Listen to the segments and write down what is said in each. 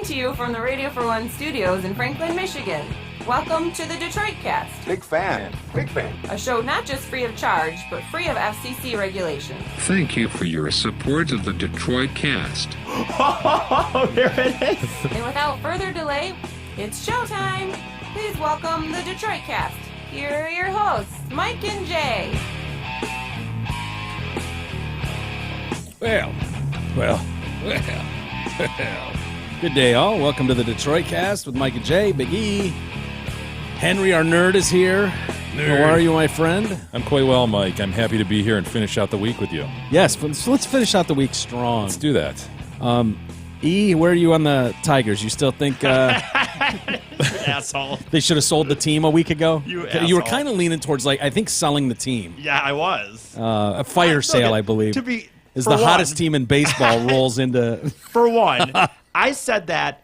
to you from the Radio for One studios in Franklin, Michigan. Welcome to the Detroit Cast. Big fan. A show not just free of charge, but free of FCC regulations. Thank you for your support of the Detroit Cast. Oh, there it is. And without further delay, it's showtime. Please welcome the Detroit Cast. Here are your hosts, Mike and Jay. Well. Good day, all. Welcome to the Detroit Cast with Mike and Jay, Big E. Henry, our nerd, is here. Nerd. How are you, my friend? I'm quite well, Mike. I'm happy to be here and finish out the week with you. Yes, so let's finish out the week strong. Let's do that. E, where are you on the Tigers? You still think Asshole. they should have sold the team a week ago? You were asshole. kind of leaning towards, I think, selling the team. Yeah, I was. A fire sale, I believe. To be is for the one- hottest team in baseball rolls into... For one, I said that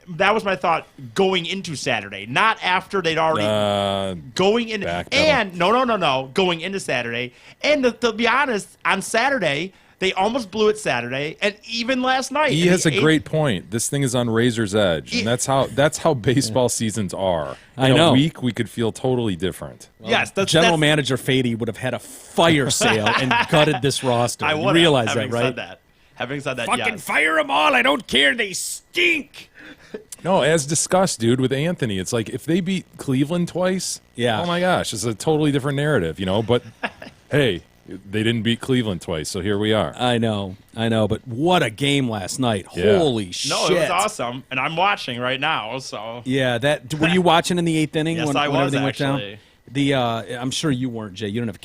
that was my thought going into Saturday, not after they'd already going in. backpedal. And no, going into Saturday. And to be honest, on Saturday they almost blew it Saturday, and even last night. He has a great point. This thing is on razor's edge, and that's how baseball seasons are. I In know. a week, we could feel totally different. Yes, that's General Manager Fady would have had a fire sale and gutted this roster. I You would realize having that, right? Said that. Having said that, Fucking yes. fire them all. I don't care. They stink. No, as discussed, dude, with Anthony, it's like if they beat Cleveland twice, Yeah. oh my gosh, it's a totally different narrative, But hey, they didn't beat Cleveland twice, so here we are. I know. But what a game last night. Yeah. Holy shit. No, it was awesome, and I'm watching right now. So Yeah, were you watching in the eighth inning Yes, when I was, everything went actually. down? I'm sure you weren't, Jay. You don't have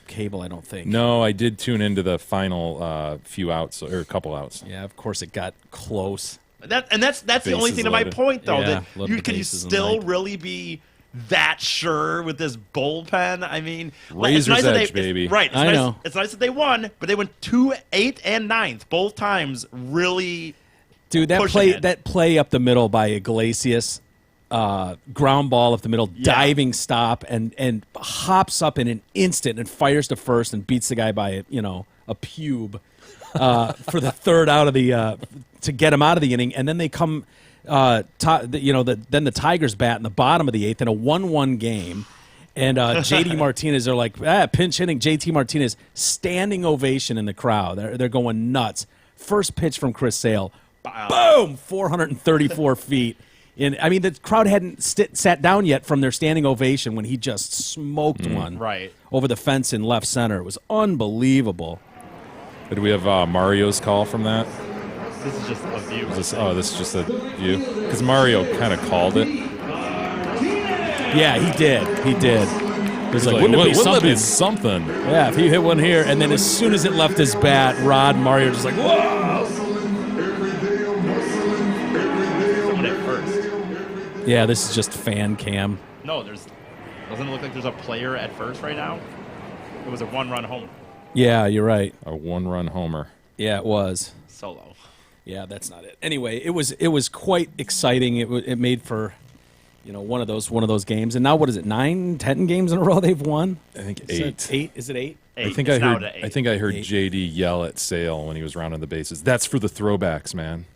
cable, I don't think. No, I did tune into the final few outs, or a couple outs. Yeah, of course it got close. that's the only Bases thing to my loaded. point, though. Yeah, That loaded the can you bases and still like- really be that sure with this bullpen? I mean, Razor's nice that edge, baby. Right. It's I nice, know. It's nice that they won, but they went 2, 8, and 9th both times. Really, Dude, Pushing it. that play up the middle by Iglesias, ground ball up the middle, diving stop, and hops up in an instant and fires to first and beats the guy by a pube for the third out of the to get him out of the inning, and then they come, then the Tigers bat in the bottom of the eighth in a 1-1 game. And JD Martinez are like, pinch hitting. JT Martinez, standing ovation in the crowd. They're going nuts. First pitch from Chris Sale. Boom! 434 feet. The crowd hadn't sat down yet from their standing ovation when he just smoked one right. over the fence in left center. It was unbelievable. Did we have Mario's call from that? This is just a view. This is just a view? Because Mario kind of called it. Yeah, he did. It was like, wouldn't it be something? something? Yeah, if he hit one here, and then as soon as it left his bat, Rod and Mario just like, whoa! Someone at first. Yeah, this is just fan cam. No, doesn't it look like there's a player at first right now? It was a 1-run home Yeah, you're right. A one-run homer. Yeah, it was. solo. Yeah, that's not it. Anyway, it was quite exciting. It made for, one of those games. And now what is it? 9, 10 games in a row they've won. I think Is it 8. 8? Is it 8? I think It's I now heard. to 8. I think I heard 8. JD yell at Sale when he was rounding the bases. That's for the throwbacks, man.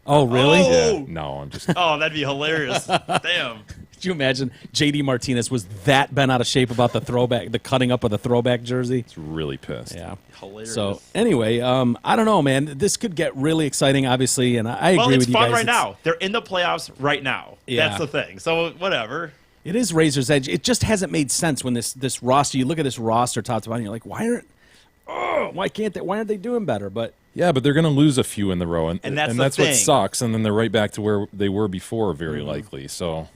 Oh, really? Oh! Yeah. No, I'm just. Oh, that'd be hilarious. Damn. Could you imagine JD Martinez was that bent out of shape about the cutting up of the throwback jersey? really pissed. Yeah. Hilarious. So anyway, I don't know, man. This could get really exciting, obviously, and I agree Well, with it's you fun guys. right now. They're in the playoffs right now. Yeah. That's the thing. So whatever. It is razor's edge. It just hasn't made sense when this roster. You look at this roster top to bottom, you're like, why aren't they doing better? But Yeah, but they're going to lose a few in the row, and that's the what thing. sucks. And then they're right back to where they were before, very likely. So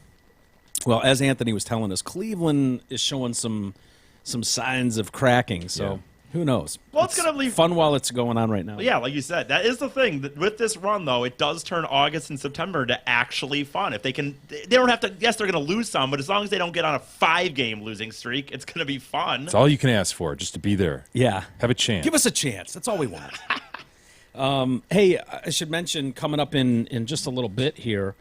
well, as Anthony was telling us, Cleveland is showing some signs of cracking. So Yeah. who knows? Well, it's gonna leave- fun while it's going on right now. Yeah, like you said, that is the thing. With this run, though, it does turn August and September to actually fun. If they don't have to. Yes, they're going to lose some, but as long as they don't get on a 5-game losing streak, it's going to be fun. it's all you can ask for, just to be there. Yeah. Have a chance. Give us a chance. That's all we want. Hey, I should mention coming up in just a little bit here,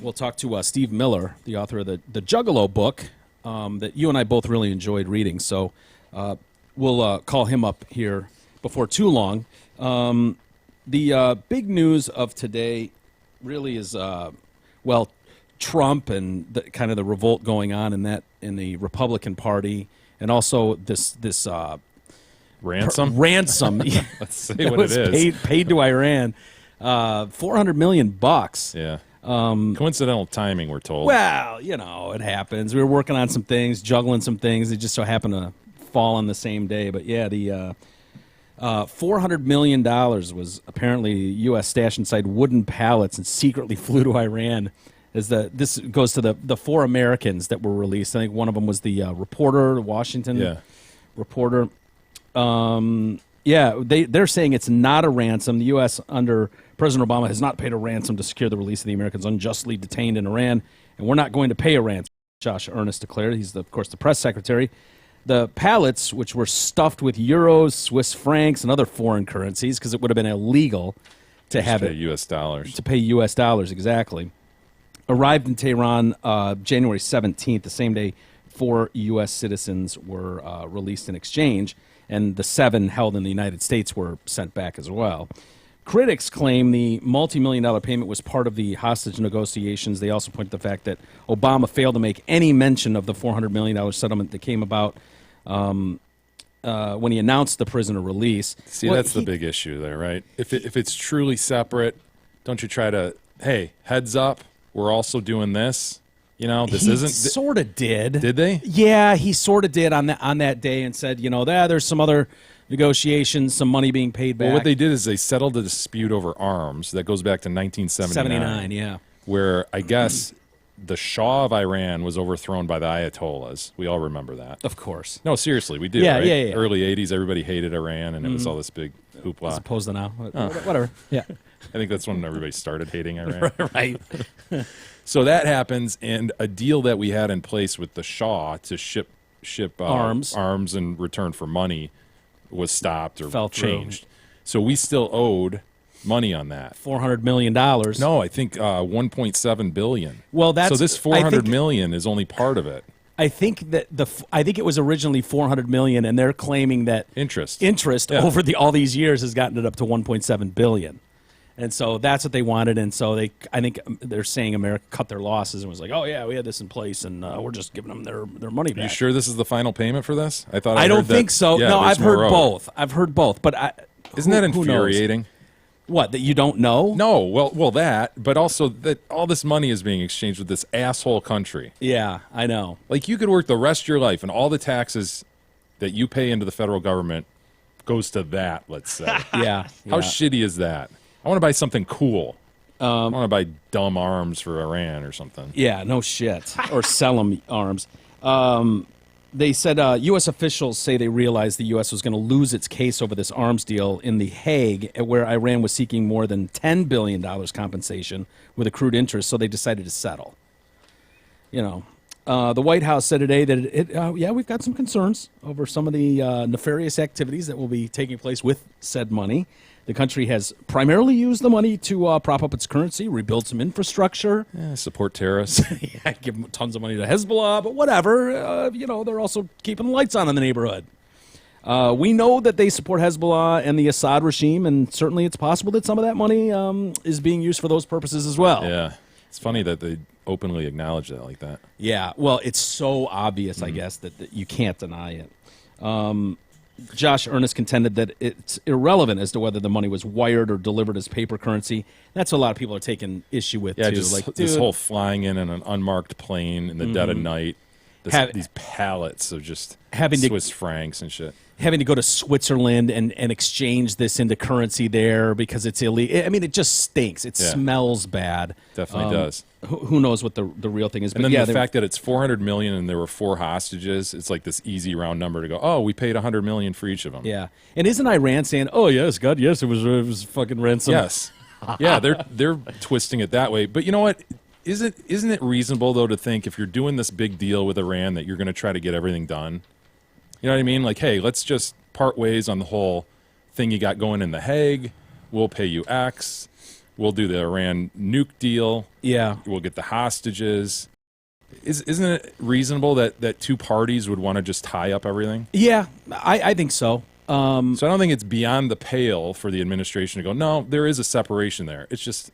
we'll talk to Steve Miller, the author of the Juggalo book that you and I both really enjoyed reading. So we'll call him up here before too long. The big news of today really is well, Trump and kind of the revolt going on in the Republican Party, and also this Ransom? ransom Let's say that what was it is. paid to Iran, $400 million. Yeah. Coincidental timing, we're told. Well, it happens. We were working on some things, juggling some things. They just so happened to fall on the same day. But yeah, the $400 million was apparently U.S. stashed inside wooden pallets and secretly flew to Iran. This goes to the 4 Americans that were released. I think one of them was the reporter, the Washington reporter. They're saying it's not a ransom. The U.S. under President Obama has not paid a ransom to secure the release of the Americans unjustly detained in Iran, and we're not going to pay a ransom, Josh Earnest declared. He's, of course, the press secretary. The pallets, which were stuffed with euros, Swiss francs, and other foreign currencies, because it would have been illegal to have it U.S. dollars. to pay U.S. dollars, exactly, arrived in Tehran January 17th, the same day 4 U.S. citizens were released in exchange, and the 7 held in the United States were sent back as well. Critics claim the multi-million-dollar payment was part of the hostage negotiations. They also point to the fact that Obama failed to make any mention of the $400 million settlement that came about when he announced the prisoner release. See, that's the big issue there, right? If it's truly separate, don't you try to, hey, heads up, we're also doing this? This he isn't... sort of did. Did they? Yeah, he sort of did on that day and said, there's some other negotiations, some money being paid back. Well, what they did is they settled the dispute over arms. That goes back to 1979. 79, yeah. Where I guess the Shah of Iran was overthrown by the Ayatollahs. We all remember that. Of course. No, seriously, we do, Yeah, right? yeah. Early 80s, everybody hated Iran, and it was all this big hoopla. As opposed to now. Whatever. Yeah. I think that's when everybody started hating Iran. Right. So that happens, and a deal that we had in place with the Shah to ship arms in return for money was stopped or Fell through. changed. So we still owed money on that. $400 million. No, I think 1.7 billion. Well, that's so this I 400 think- million is only part of it. I think that I think it was originally 400 million, and they're claiming that Interest. interest over all these years has gotten it up to 1.7 billion. And so that's what they wanted, and so I think they're saying America cut their losses and was like, oh yeah, we had this in place, and we're just giving them their money back. You sure this is the final payment for this? I thought I don't heard that- think so. Yeah, no, there's I've heard more owed. both. I've heard both, but Isn't that who knows? infuriating? What, that you don't know? No, well that, but also that all this money is being exchanged with this asshole country. Yeah, I know. Like, you could work the rest of your life, and all the taxes that you pay into the federal government goes to that, let's say. Yeah. How yeah. shitty is that? I want to buy something cool. I want to buy dumb arms for Iran or something. Yeah, no shit. Or sell them arms. They said U.S. officials say they realized the U.S. was going to lose its case over this arms deal in The Hague, where Iran was seeking more than $10 billion compensation with accrued interest, so they decided to settle. The White House said today that we've got some concerns over some of the nefarious activities that will be taking place with said money. The country has primarily used the money to prop up its currency, rebuild some infrastructure. Support terrorists. Yeah, give them tons of money to Hezbollah, but whatever. They're also keeping the lights on in the neighborhood. We know that they support Hezbollah and the Assad regime, and certainly it's possible that some of that money is being used for those purposes as well. Yeah. It's funny that they openly acknowledge that like that. Yeah, well, it's so obvious, I guess, that you can't deny it. Josh Earnest contended that it's irrelevant as to whether the money was wired or delivered as paper currency. That's what a lot of people are taking issue with, Yeah, too. just Like, this dude, whole flying in an unmarked plane in the dead of night. These pallets of just Having to- Swiss francs and shit. having to go to Switzerland and exchange this into currency there because it's illegal. I mean, it just stinks. It Yeah. smells bad. Definitely does. Who knows what the real thing is? And But then yeah, the fact that it's 400 million and there were 4 hostages, it's like this easy round number to go, oh, we paid 100 million for each of them. yeah. And isn't Iran saying, "Oh yes, God, yes, it was fucking ransom"? Yes. Yeah, they're twisting it that way. But you know what? Isn't it reasonable though to think if you're doing this big deal with Iran that you're going to try to get everything done? You know what I mean? Like, hey, let's just part ways on the whole thing you got going in The Hague. We'll pay you X. We'll do the Iran nuke deal. Yeah. We'll get the hostages. Isn't it reasonable that 2 parties would want to just tie up everything? Yeah, I think so. So I don't think it's beyond the pale for the administration to go, no, there is a separation there. It's just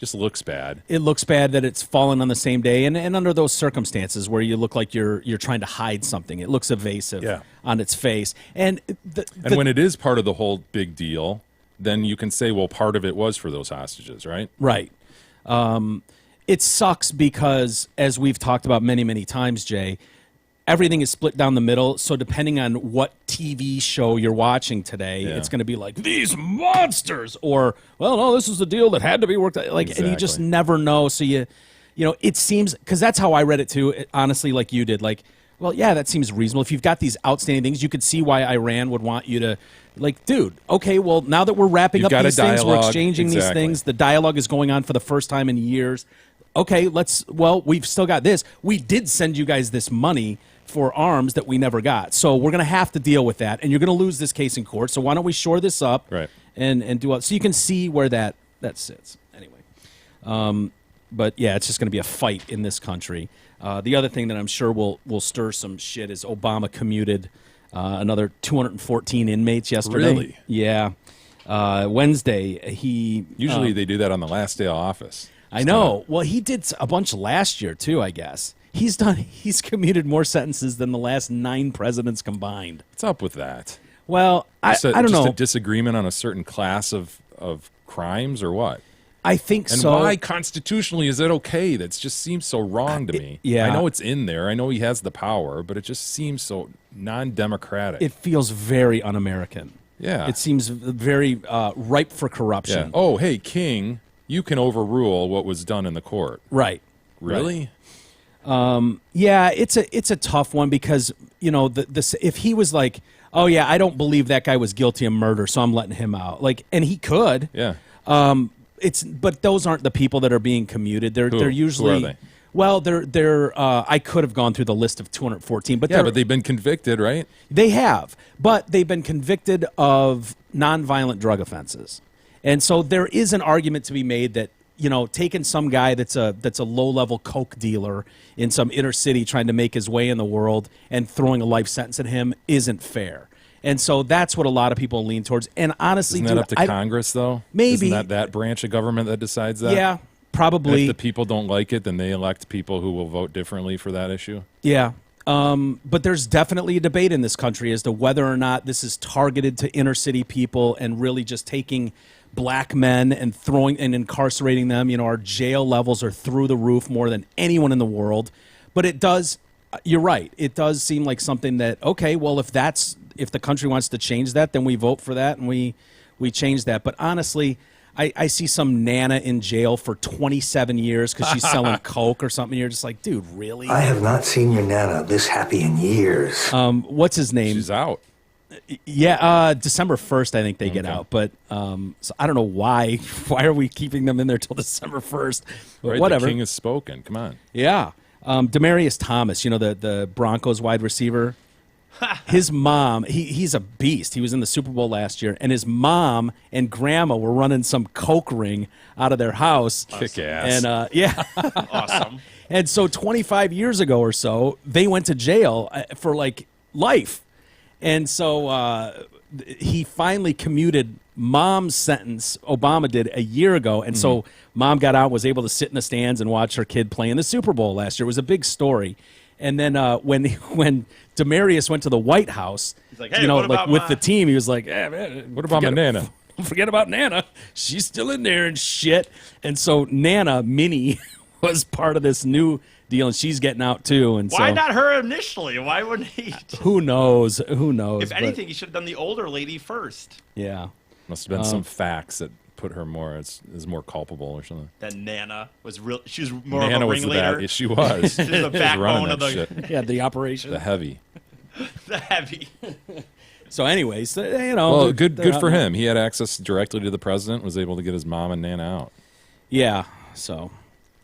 Just looks bad. It looks bad that it's fallen on the same day, and under those circumstances where you look like you're trying to hide something. It looks evasive Yeah. on its face. And And when it is part of the whole big deal, then you can say, well, part of it was for those hostages, right? Right. It sucks because, as we've talked about many, many times, Jay, everything is split down the middle. So depending on what TV show you're watching today, Yeah. it's going to be like, these monsters, or, well, no, this was the deal that had to be worked out. Like, and you just Exactly. never know. So you know, it seems, because that's how I read it too, honestly, like you did. Like, well, yeah, that seems reasonable. If you've got these outstanding things, you could see why Iran would want you to, like, dude, okay, well, now that we're wrapping You've up got a these things, we're dialogue. exchanging these Exactly. things, the dialogue is going on for the first time in years. Okay, we've still got this. We did send you guys this money for arms that we never got. So we're going to have to deal with that, and you're going to lose this case in court. So why don't we shore this up Right. and do so you can see where that sits. Anyway. But yeah, it's just going to be a fight in this country. The other thing that I'm sure will stir some shit is Obama commuted another 214 inmates yesterday. Really? Yeah. Wednesday, he Usually they do that on the last day of office. I know. Well, he did a bunch last year too, I guess. He's commuted more sentences than the last 9 presidents combined. What's up with that? Well, I don't just know. a disagreement on a certain class of crimes or what? I think And so. why constitutionally is it okay? That just seems so wrong to me. yeah. I know it's in there. I know he has the power, but it just seems so non-democratic. It feels very un-American. Yeah. It seems very ripe for yeah. corruption. Oh, hey, King, you can overrule what was done in the court. Right. Really? Yeah, it's a tough one because, you know, if he was like, oh yeah, I don't believe that guy was guilty of murder, so I'm letting him out. Like, and he could. Yeah. But those aren't the people that are being commuted. They're usually Who are they? Well, they're I could have gone through the list of 214, but Yeah, they're- but they've been convicted, right? they have, but they've been convicted of nonviolent drug offenses. And so there is an argument to be made that, you know, taking some guy that's a low-level coke dealer in some inner city trying to make his way in the world and throwing a life sentence at him isn't fair. And so that's what a lot of people lean towards. And honestly, Isn't that dude, up to Congress, though? Maybe. Isn't that branch of government that decides that? yeah, And probably. if the people don't like it, then they elect people who will vote differently for that issue? Yeah. But there's definitely a debate in this country as to whether or not this is targeted to inner city people and really just taking black men and throwing and incarcerating them. You know, our jail levels are through the roof more than anyone in the world. But it does, you're right. It does seem like something that, okay, well, if the country wants to change that, then we vote for that and we change that. But honestly, I see some Nana in jail for 27 years because she's selling coke or something. You're just like, dude, really? I have not seen your Nana this happy in years. What's his name? She's out. Yeah, December 1st, I think they get out. But so I don't know why. Why are we keeping them in there till December 1st? But Right, whatever. The king has spoken. Come on. Yeah. Demarius Thomas, you know, the Broncos wide receiver. His mom, he's a beast. He was in the Super Bowl last year, and his mom and grandma were running some coke ring out of their house. Kick ass. And yeah. Awesome. And so 25 years ago or so, they went to jail for like life. And so he finally commuted mom's sentence. Obama did a year ago. And so mom got out, was able to sit in the stands and watch her kid play in the Super Bowl last year. It was a big story. And then when Demarius went to the White House, He's like, hey, you know, what like about with my- the team, he was like, eh, man, What about my Nana? Forget about Nana. She's still in there and shit. And so Nana, Minnie, was part of this new deal, and she's getting out too. And Why so, not her initially? Why wouldn't he? Who knows? Who knows? If But, anything, he should have done the older lady first. yeah. Must have been some facts that put her more as more culpable or something. That Nana was real. She was more Nana of a was the ringleader. bad. She was. She's the She was running backbone of that the, shit. Yeah, the operation. The heavy. the heavy. So, anyways, you know. Well, they're good out for now. him. He had access directly to the president. Was able to get his mom and Nana out. Yeah. So,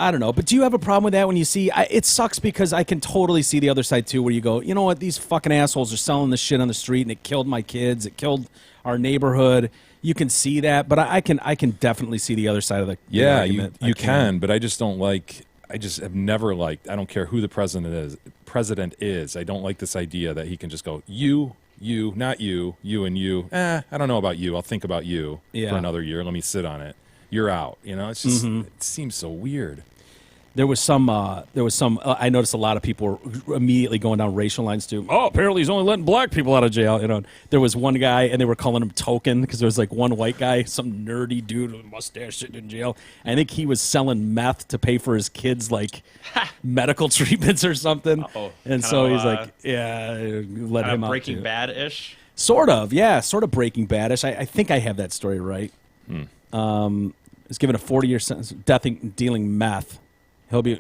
I don't know. But do you have a problem with that when you see? It sucks because I can totally see the other side too, where you go, you know what? These fucking assholes are selling this shit on the street, and it killed my kids. It killed our neighborhood. You can see that, but I can definitely see the other side of the Yeah, argument. you can, but I just don't like. I just have never liked. I don't care who the president is. I don't like this idea that he can just go you, not you, you and you. I don't know about you. I'll think about you Yeah. for another year. Let me sit on it. you're out. You know, it's just it seems so weird. There was some. I noticed a lot of people were immediately going down racial lines too. Oh, apparently he's only letting black people out of jail. You know, there was one guy, and they were calling him Token because there was like one white guy, some nerdy dude with a mustache sitting in jail. I think he was selling meth to pay for his kids' like medical treatments or something. Uh-oh. And Kind so of, he's like, yeah, let him out. Breaking too. Bad-ish. Sort of Breaking Badish. I think I have that story right. He's given a 40-year sentence, dealing meth. He'll be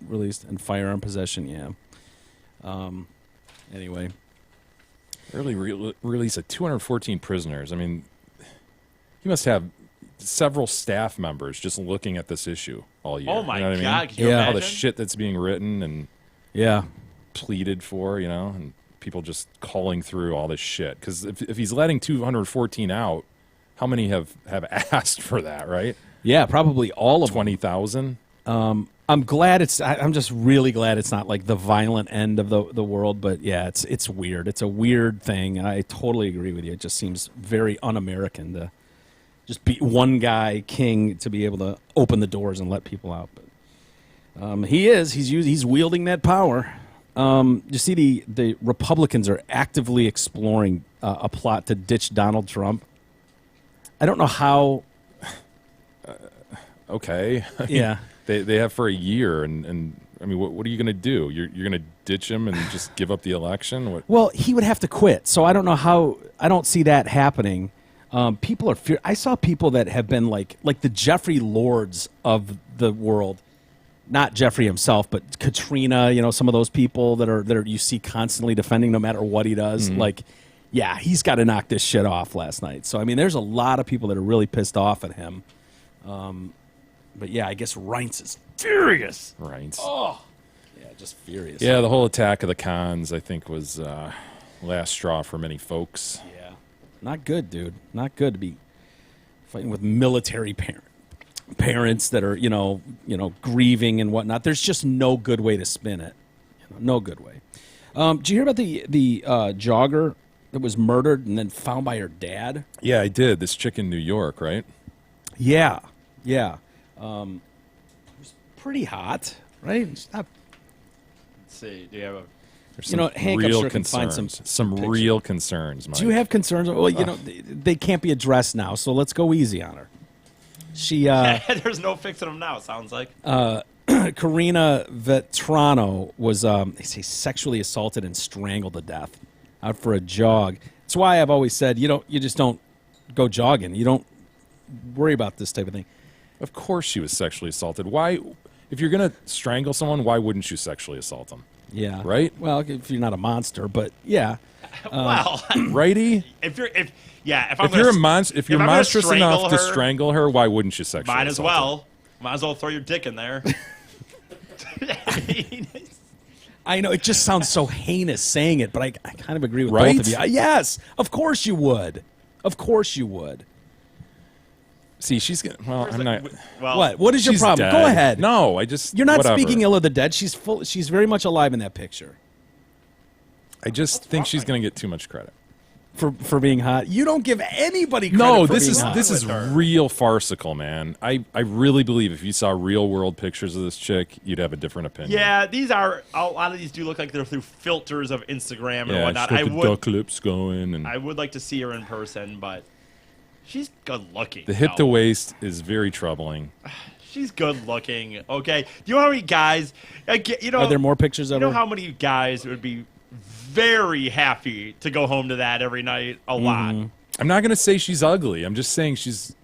released in firearm possession. Yeah. Anyway, Early release of 214 prisoners. I mean, he must have several staff members just looking at this issue all year. Oh, my you know what God. I mean? Can you Yeah. All the imagine? shit that's being written and yeah. pleaded for, you know, and people just calling through all this shit. Because if he's letting 214 out, how many have asked for that, right? Yeah, probably all of them. 20,000? I'm glad I'm just really glad it's not like the violent end of the world. But yeah, it's weird. It's a weird thing. I totally agree with you. It just seems very un-American to just be one guy king to be able to open the doors and let people out. But he's wielding that power. You see, the Republicans are actively exploring a plot to ditch Donald Trump. I don't know how. Okay. I mean, Yeah. They have for a year, and I mean, what are you going to do? You're going to ditch him and just give up the election? What? Well, he would have to quit. So I don't know how. I don't see that happening. People are I saw people that have been like the Jeffrey Lords of the world, not Jeffrey himself, but Katrina. You know, some of those people that are you see constantly defending no matter what he does. Like, yeah, he's got to knock this shit off last night. So I mean, there's a lot of people that are really pissed off at him. But yeah, I guess Reince is furious. Right. Yeah, just furious. Yeah, the whole attack of the cons, I think, was last straw for many folks. Yeah. Not good, dude. Not good to be fighting with military parents that are, you know, grieving and whatnot. There's just no good way to spin it. No good way. Did you hear about the jogger that was murdered and then found by her dad? Yeah, I did. This chick in New York, right? Yeah. Yeah. It was pretty hot, right? It's not, Let's see. Do you have a... There's You know, some handcuffs real sure can find concerns. some pictures. Real concerns, Mike. do you have concerns? Well, you know, they can't be addressed now, so let's go easy on her. She There's no fixing them now, it sounds like. Karina Vetrano was they say sexually assaulted and strangled to death out for a jog. That's why I've always said you just don't go jogging. You don't worry about this type of thing. Of course she was sexually assaulted. Why, if you're going to strangle someone, why wouldn't you sexually assault them? Yeah. Right? Well, if you're not a monster, but yeah. Well, Righty? if you're monstrous If you're monstrous enough to strangle her, why wouldn't you sexually might as assault her? well. Might as well throw your dick in there. I know it just sounds so heinous saying it, but I kind of agree with Right? both of you. Yes, of course you would. Of course you would. See, she's going to... Well, I'm not... Well, What? What is your She's problem? dead. Go ahead. No, I just... You're not whatever. speaking ill of the dead. She's full. She's very much alive in that picture. I just think she's going to get too much credit. For being hot. You don't give anybody credit No, for this being is hot. this is real farcical, man. I really believe if you saw real world pictures of this chick, you'd have a different opinion. yeah, a lot of these do look like they're through filters of Instagram and Yeah, whatnot. she's got the duck lips going, and I would like to see her in person, but she's good looking. the hip to though. waist is very troubling. She's good looking. Okay, do you know how many guys? You know, Are there more pictures of You know her? how many guys would be very happy to go home to that every night? A lot. I'm not going to say she's ugly. I'm just saying she's.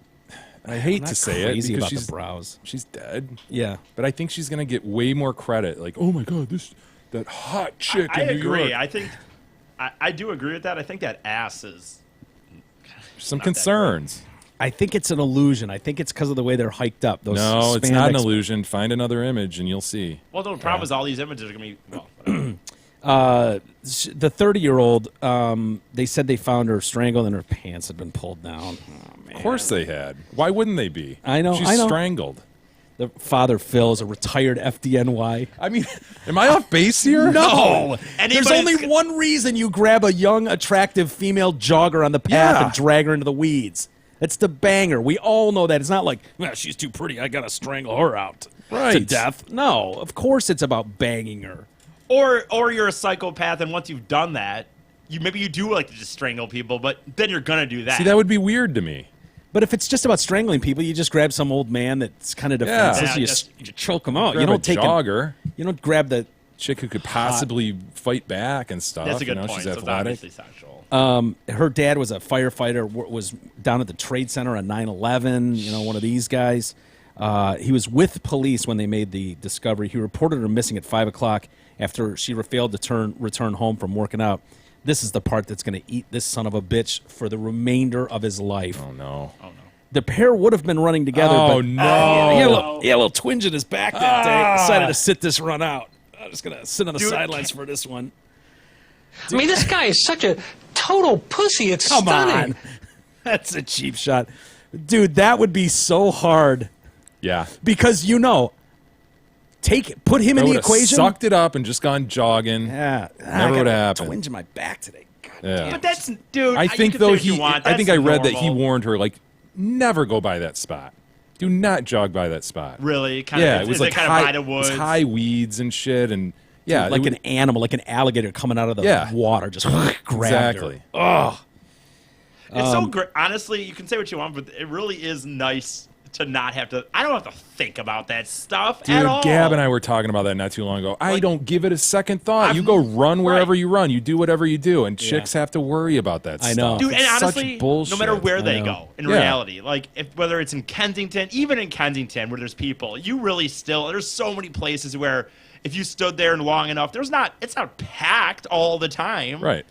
I hate I'm to not say it crazy because about the brows. she's dead. Yeah. But I think she's going to get way more credit. Like, oh my god, that hot chick I in New agree. York. I think I do agree with that. I think that ass is. Some not that concerns. I think it's an illusion. I think it's because of the way they're hiked up. Those No, it's not an spandex- illusion. Find another image and you'll see. Well, the problem is all these images are gonna be. Well, whatever. The 30-year-old, they said they found her strangled and her pants had been pulled down. Oh, man. Of course they had. Why wouldn't they be? I know, She's I know. strangled. The father, Phil, is a retired FDNY. I mean, am I off base here? No! There's Anybody's only g- one reason you grab a young, attractive female jogger on the path Yeah. and drag her into the weeds. It's the banger. We all know that. It's not like, well, she's too pretty. I got to strangle her out to Right. death. No, of course it's about banging her. Or you're a psychopath, and once you've done that, maybe you do like to just strangle people, but then you're gonna do that. See, that would be weird to me. But if it's just about strangling people, you just grab some old man that's kind of defenseless. Yeah, you choke him out. Grab You don't a take him. jogger, You don't grab the. chick who could possibly fight back and stuff. That's a good you know, point. She's So it's athletic. obviously sexual. Her dad was a firefighter. Was down at the Trade Center on 9/11. You know, one of these guys. He was with police when they made the discovery. He reported her missing at 5 o'clock after she failed to return home from working out. This is the part that's going to eat this son of a bitch for the remainder of his life. Oh no! The pair would have been running together. Oh, but, no. he had a little twinge in his back that day. Decided to sit this run out. I'm just going to sit on the sidelines for this one. I mean, this guy is such a total pussy. It's Come stunning. on. That's a cheap shot. Dude, that would be so hard. Yeah. Because, put him I in the would've equation. sucked it up and just gone jogging. Yeah. Never would've happened. Twinge in my back today. God Yeah. damn. But that's, dude. I you think can though say what you want. I think I That's read that he normal. warned her like, never go by that spot. Do not jog by that spot. Really, kind Yeah, of. it was is like kind high, of by the it woods. was high weeds and shit, and yeah, like it an would- animal, like an alligator coming out of the Yeah. water. Just grabbed exactly. her. It's so great. Honestly, you can say what you want, but it really is nice to not have to. I don't have to think about that stuff Dude, at all. Gab and I were talking about that not too long ago. I Like, don't give it a second thought. You I've- go run wherever right. you run. You do whatever you do, and chicks have to worry about that I stuff. know. Dude, and It's honestly, such bullshit. no matter where I they know. go, in Yeah. reality, like whether it's in Kensington, even in Kensington where there's people, you really there's so many places where if you stood there long enough, it's not packed all the time. Right.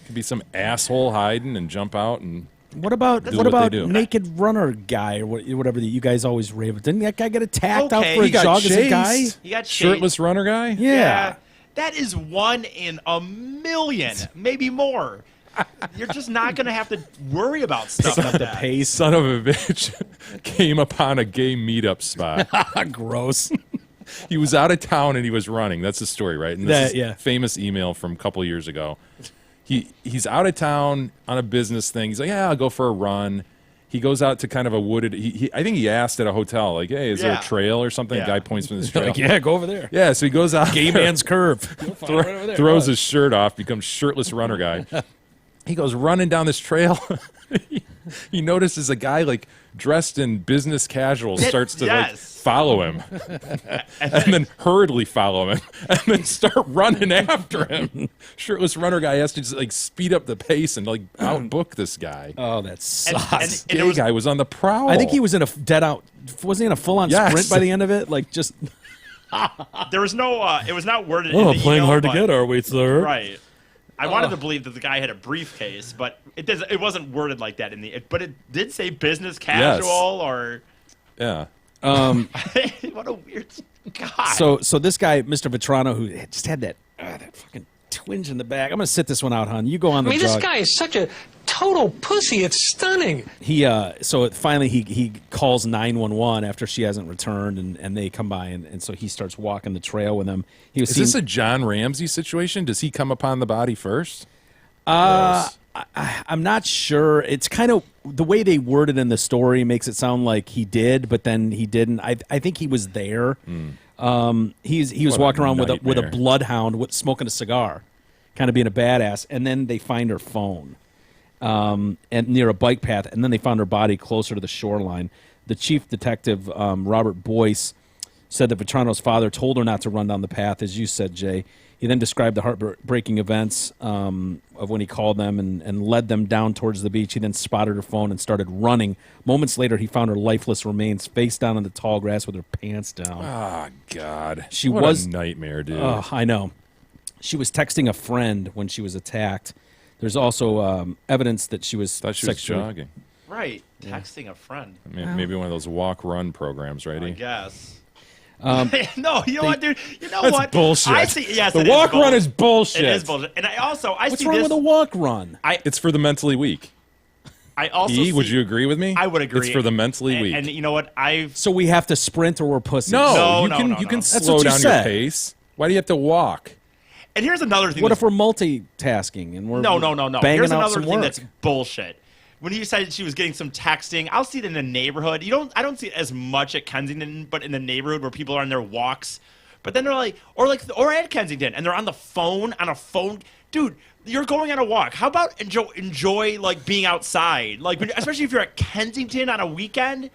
Could be some asshole hiding and jump out and What about Do what what they about do. naked runner guy or whatever that you guys always rave? Didn't that guy get attacked out Okay, for a he got jog as a chased. guy? You got shirtless runner guy. Yeah. That is 1 in a million, maybe more. You're just not going to have to worry about stuff like that. Pace. Son of a bitch came upon a gay meetup spot. Gross. He was out of town and he was running. That's the story, right? And this That- is yeah. famous email from a couple years ago. He's out of town on a business thing. He's like, yeah, I'll go for a run. He goes out to kind of a wooded. I think he asked at a hotel, like, hey, is there Yeah. a trail or something? Yeah. The guy points from this trail. Like, yeah, go over there. Yeah, so he goes out. Gay man's curve. throws his shirt off, becomes shirtless runner guy. He goes running down this trail. He notices a guy like dressed in business casual starts to like Yes. follow him, and then hurriedly follow him, and then start running after him. Shirtless runner guy has to just like speed up the pace and like outbook this guy. Oh, that And- sucks. and it Gay was- guy was on the prowl. I think he was in a dead out. Wasn't he in a full on Yes. sprint by the end of it? Like just There was no. It was not worded. oh, in the playing email, hard to but- get, are we, sir? Right. I wanted to believe that the guy had a briefcase, but it wasn't worded like that but it did say business casual or yeah. what a weird God. So this guy, Mr. Vetrano, who just had that fucking twinge in the back. I'm gonna sit this one out, hon. You go on I the mean, jog. this guy is such a total pussy. It's stunning. He finally he calls 911 after she hasn't returned, and they come by, and so he starts walking the trail with them. He was Is this a John Ramsey situation? Does he come upon the body first? I'm not sure. It's kind of the way they worded in the story makes it sound like he did, but then he didn't. I think he was there. He was What a walking around with a nightmare. bloodhound, smoking a cigar, kind of being a badass. And then they find her phone, and near a bike path, and then they found her body closer to the shoreline. The chief detective, Robert Boyce, said that Vetrano's father told her not to run down the path, as you said, Jay. He then described the heartbreaking events of when he called them and led them down towards the beach. He then spotted her phone and started running. Moments later, he found her lifeless remains face down in the tall grass with her pants down. Oh God, She what was- a nightmare, dude. I know. She was texting a friend when she was attacked. There's also evidence that she was Thought she was sexually- jogging. right, texting a friend. Maybe one of those walk-run programs, right? I guess. Um, no, you know what, dude? You know That's what? bullshit. I see. Yes, The it walk run bull- is bullshit. It is bullshit. And I What's see wrong this. with a walk run? It's for the mentally weak. I also Would see- you agree with me? I would agree. It's for the mentally and, weak. And you know what? So we have to sprint or we're pussies? no, No, you no, can no. That's slow what you down your said. pace. Why do you have to walk? And here's another thing. What that's- if we're multitasking and we're No. banging Here's out another some thing work? that's bullshit. when you said she was getting some texting, I'll see it in the neighborhood. I don't see it as much at Kensington, but in the neighborhood where people are on their walks. But then they're like, or at Kensington, and they're on a phone. Dude, you're going on a walk. How about enjoy like being outside? Like, especially if you're at Kensington on a weekend,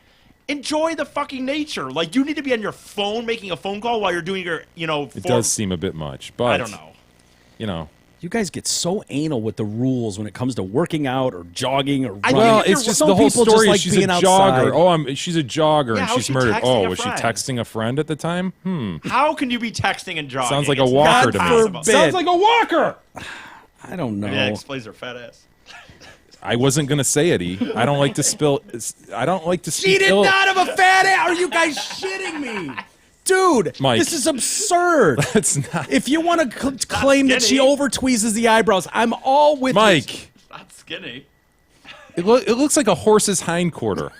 enjoy the fucking nature. Like, you need to be on your phone making a phone call while you're doing your, It does seem a bit much, but I don't know. You guys get so anal with the rules when it comes to working out or jogging or running. Well, it's just Some the whole people just story. like She's a being jogger. outside. She's a jogger Yeah, and how's she's she murdered. texting a Was she friend? texting a friend at the time? How can you be texting and jogging? Sounds like a It's walker not to me. possible. Sounds like a walker. I don't know. Maybe that explains her fat ass. I wasn't gonna say it. I don't like to spill. I don't like to speak She did ill. not have a fat ass. Are you guys shitting me? Dude, Mike. this is absurd. That's not. If you want to claim that she skinny. over tweezes the eyebrows, I'm all with you. Mike, It's not skinny. it looks like a horse's hindquarter,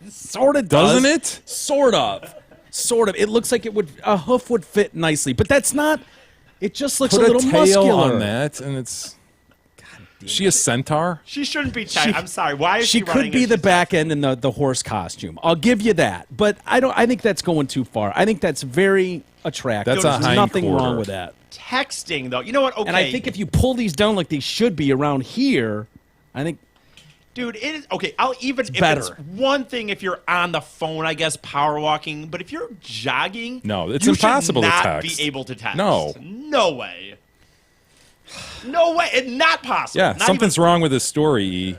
Sort of does. doesn't it? Sort of. It looks like a hoof would fit nicely, but that's not. It just looks Put a little tail muscular. on that, and it's. She a centaur? She shouldn't be texting. I'm sorry. Why is she She running could be if the she's back end in the horse costume. I'll give you that, but I think that's going too far. I think that's very attractive. That's a There's nothing hindquarter. wrong with that. texting though? You know what? Okay. And I think if you pull these down like they should be around here, I think Dude, it is okay. I'll even if better. it's one thing if you're on the phone, I guess power walking. But if you're jogging, No, it's you impossible to should not text. be able to text. No. no way, no way. It's not possible. Yeah, Not something's even, wrong with this story, E.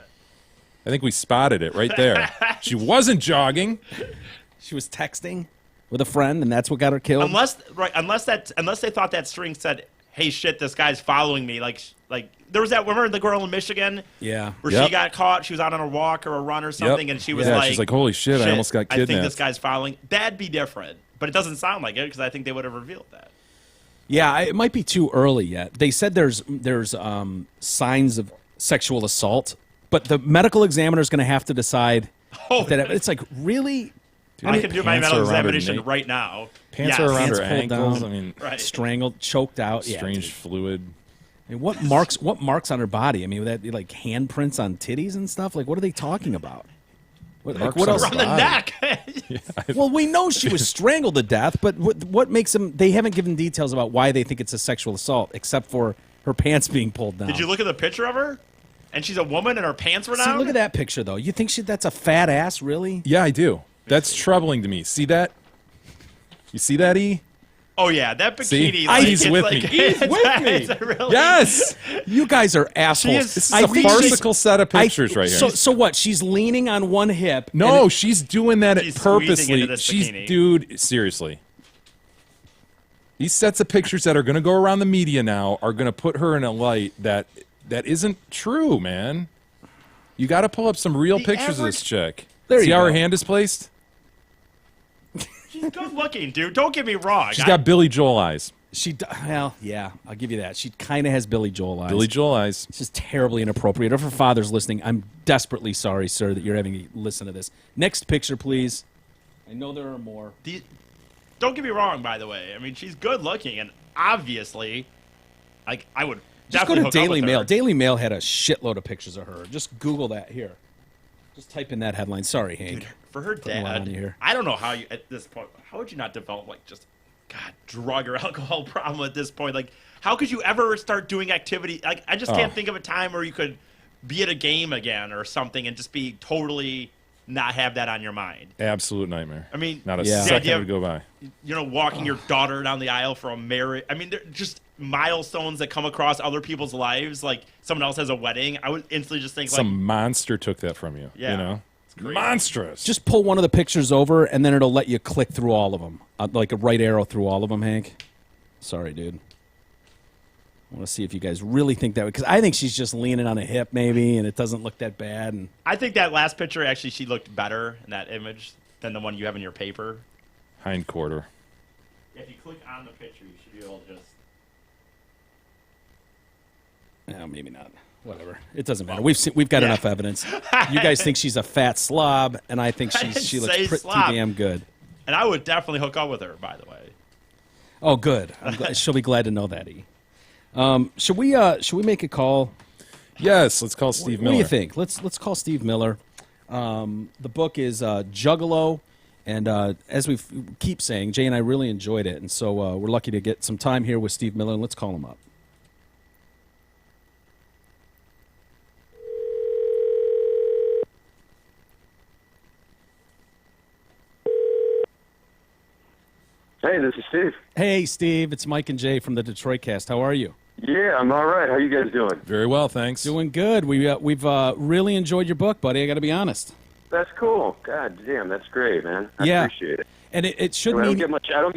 I think we spotted it right there. She wasn't jogging. she was texting with a friend, and that's what got her killed. unless they thought that string said, "Hey, shit, this guy's following me." Like there was that. Remember the girl in Michigan? Yeah. Where Yep. she got caught. She was out on a walk or a run or something, and she was Yeah, like, she's like, "Holy shit, I almost got I think kidnapped." this guy's following." That'd be different, but it doesn't sound like it because I think they would have revealed that. Yeah, it might be too early yet. They said there's signs of sexual assault, but the medical examiner is going to have to decide Oh, that it's like really I can do my pants medical are around her examination neck. right now. Pants Yes. are around Pants her pulled ankles. down. I mean, Right. strangled, choked out. Yeah, strange dude. fluid. I mean, what marks on her body? I mean, that like handprints on titties and stuff. Like, what are they talking about? What, like, Marks what on else? her Around the body. neck. Well, we know she was strangled to death, but what makes them? They haven't given details about why they think it's a sexual assault, except for her pants being pulled down. Did you look at the picture of her? And she's a woman and her pants were See, down? look at that picture though. You think that's a fat ass, really? Yeah, I do. That's troubling to me. See that? You see that, E? Oh, yeah. That See? bikini. He's it's with like, me. He's with me. It's really, Yes. You guys are assholes. This is I a think she's- farcical set of pictures right here. So what? She's leaning on one hip. No, and she's doing that She's squeezing purposely. into this She's bikini. dude, seriously. These sets of pictures that are going to go around the media now are going to put her in a light that isn't true, man. You got to pull up some real The pictures of average- this chick. There See you how her go. hand is placed? She's good looking, dude. Don't get me wrong. She's got Billy Joel eyes. well, yeah, I'll give you that. She kind of has Billy Joel eyes. Billy Joel eyes. It's just terribly inappropriate. If her father's listening, I'm desperately sorry, sir, that you're having to listen to this. Next picture, please. I know there are more. Don't get me wrong, by the way. I mean, she's good looking, and obviously, like, I would Just go definitely to hook up Daily with Mail. her. Daily Mail had a shitload of pictures of her. Just Google that here. Just type in that headline. Sorry, Hank. For her Put a lot on dad, you here. I don't know how you, at this point, how would you not develop, like, just, God, drug or alcohol problem at this point? Like, how could you ever start doing activity? Like, I just can't think of a time where you could be at a game again or something and just be totally not have that on your mind. Absolute nightmare. I mean, Not a Yeah. second idea would go by. walking your daughter down the aisle for a marriage. I mean, they're just milestones that come across other people's lives. Like, someone else has a wedding. I would instantly just think, Some monster took that from you. Yeah. You know? crazy. Monstrous. Just pull one of the pictures over, and then it'll let you click through all of them. Like a right arrow through all of them, Hank. Sorry, dude. I want to see if you guys really think that way. Because I think she's just leaning on a hip, maybe, and it doesn't look that bad. And I think that last picture, actually, she looked better in that image than the one you have in your paper. hindquarter. If you click on the picture, you should be able to just... no, maybe not. Whatever. It doesn't matter. We've got enough evidence. You guys think she's a fat slob, and I think didn't she looks say pretty slob. damn good. And I would definitely hook up with her, by the way. Oh, good. She'll be glad to know that. E. Should we make a call? Yes, let's call Steve Miller. What do you think? Let's call Steve Miller. The book is Juggalo, and as we keep saying, Jay and I really enjoyed it, and so we're lucky to get some time here with Steve Miller, and let's call him up. Hey, this is Steve. Hey, Steve, it's Mike and Jay from the Detroit Cast. How are you? Yeah, I'm all right. How you guys doing? Very well, thanks. Doing good. We've really enjoyed your book, buddy. I got to be honest. That's cool. God damn, that's great, man. I Yeah. appreciate it. And it should I don't mean get much. I don't